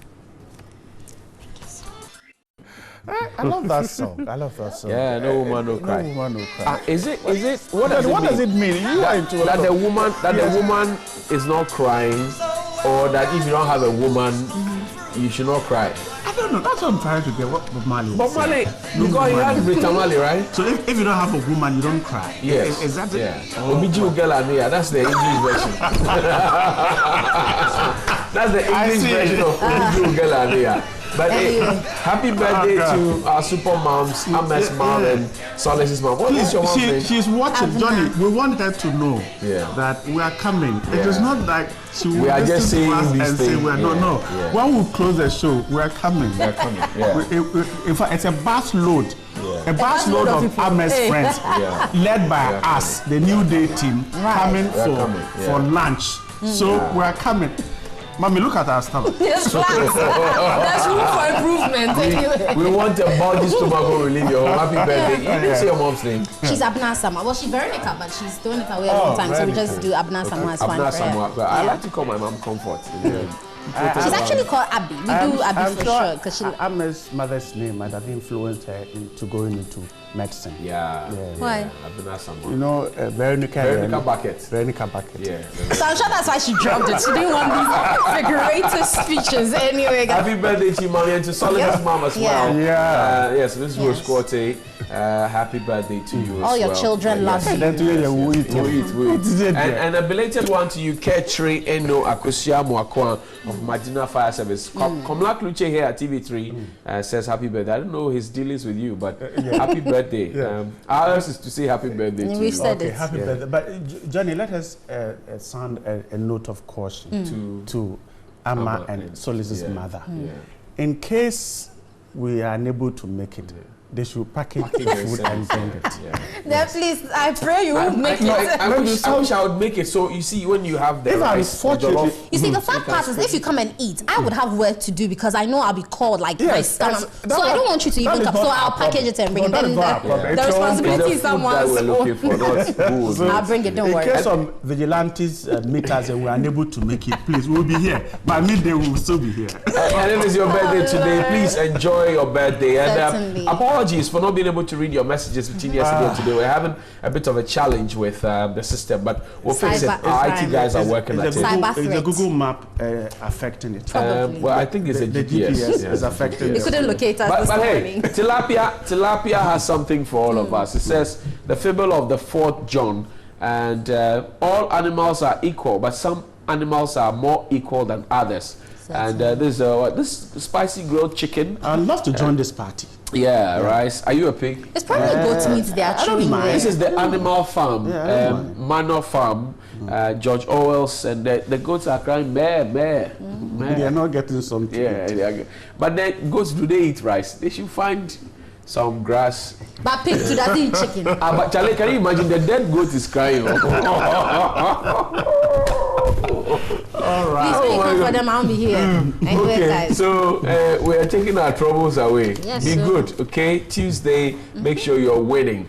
I love that song. I love that song. Yeah, no woman, no cry. No woman, no cry. Is it? What does it mean? You are into that the woman is not crying, or that if you don't have a woman, you should not cry. I don't know. That's what I'm trying to get. What Bob Marley? Bob Marley, because he has Britta Marley, right? So if you don't have a woman, you don't cry. Yes. Is that it? Yeah. Obiju Gelania. That's the English version. That's the English version of Obiju Gelania. But happy birthday to our super moms, Ahmed's mom and Solace's mom. What is your mom's name? She's watching. Johnny, we want her to know that we are coming. It is not like she will just saying and say we are no. When we close the show, we are coming. We are coming. In fact, it's a bus load. A bus load of Ahmed's friends, led by us, the NewDay team, coming for lunch. So we are coming. Mommy, look at our stomach. Yes, there's room for improvement anyway. We want a body stomach when we leave your home. Happy birthday. You didn't say your mom's name. She's Abna Sama. Well, she's Veronica, but she's doing it away a long time, so we just do Abna Sama. It's fine for her. I like to call my mom Comfort. She's actually called Abby. We do Abby for sure. Because Ahmed's mother's name might have influenced her into going into medicine. Why? You know, Veronica Bucket. Veronica Bucket. Yeah. So I'm sure that's why she dropped it. She didn't want these figurative speeches anyway. Happy birthday to Mommy and to Solomon's mom as well. Yes, this is Rose Corte. Happy birthday to you as well. All your children love you. And a belated one to you, Ketri Eno Akosia Mwakwan of Madina Fire Service. Komlak Luche here at TV3 says happy birthday. I don't know his dealings with you, but happy birthday. Ours is to say happy birthday to you. Okay, happy birthday. But Johnny, let us sound a note of caution to Amma and Solace's mother. In case we are unable to make it, they should package the food and send it. Then please, I pray you would make it. I wish I would make it. So you see, when you have the rice, you see, the sad part is if you come and eat, I would have work to do because I know I'll be called like my stomach. So I don't want you to even come. So I'll package it and bring it. Then the responsibility is someone's own. I'll bring it. Don't worry. In case some vigilantes meet us and we are unable to make it, please, we'll be here. By midday, we will still be here. And it is your birthday today. Please enjoy your birthday. And apologies for not being able to read your messages between yesterday and today. We're having a bit of a challenge with the system, but we'll fix it. Our IT guys are working at it. Is the Google map affecting it? Well, I think it's the GPS is affecting it. They couldn't locate us but hey, tilapia has something for all of us. It says the fable of the 4th John, and all animals are equal, but some animals are more equal than others. And this spicy grilled chicken. I'd love to join this party. Yeah, rice. Are you a pig? It's probably goat meat they are chewing. This is the animal farm, manor farm. George Orwell's, and the goats are crying, meh, meh. They are not getting something. Yeah, but the goats, do they eat rice? They should find some grass. But pig too doesn't eat chicken. But Charlie, can you imagine the dead goat is crying? All right. Please come for them. I'll be here. Anyway, okay, guys. so we are taking our troubles away. Yes, be good, okay? Tuesday, make sure you're winning.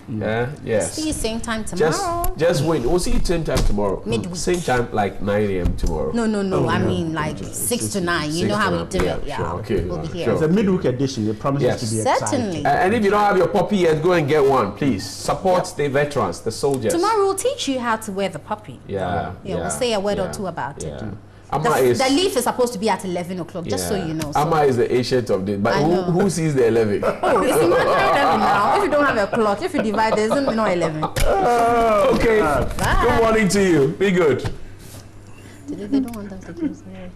Yes. See you same time tomorrow. Just win. We'll see you same time tomorrow. Midweek. Same time, like 9 a.m. tomorrow. No. I mean, like 6 to 9. You know how we do it. Yeah. Sure, okay. We'll be here. It's a midweek edition. It promises to be exciting. Certainly. And if you don't have your puppy yet, go and get one, please. Support the veterans, the soldiers. Tomorrow we'll teach you how to wear the puppy. Yeah. We'll say a word or two about it. The leaf is supposed to be at 11 o'clock, just so you know. So. Amma is the ancient of this, but who sees the 11? Oh, it's not 11 now. If you don't have a clock, if you divide, there's no 11. Okay. Bye. Good morning to you. Be good. They don't want us to close it.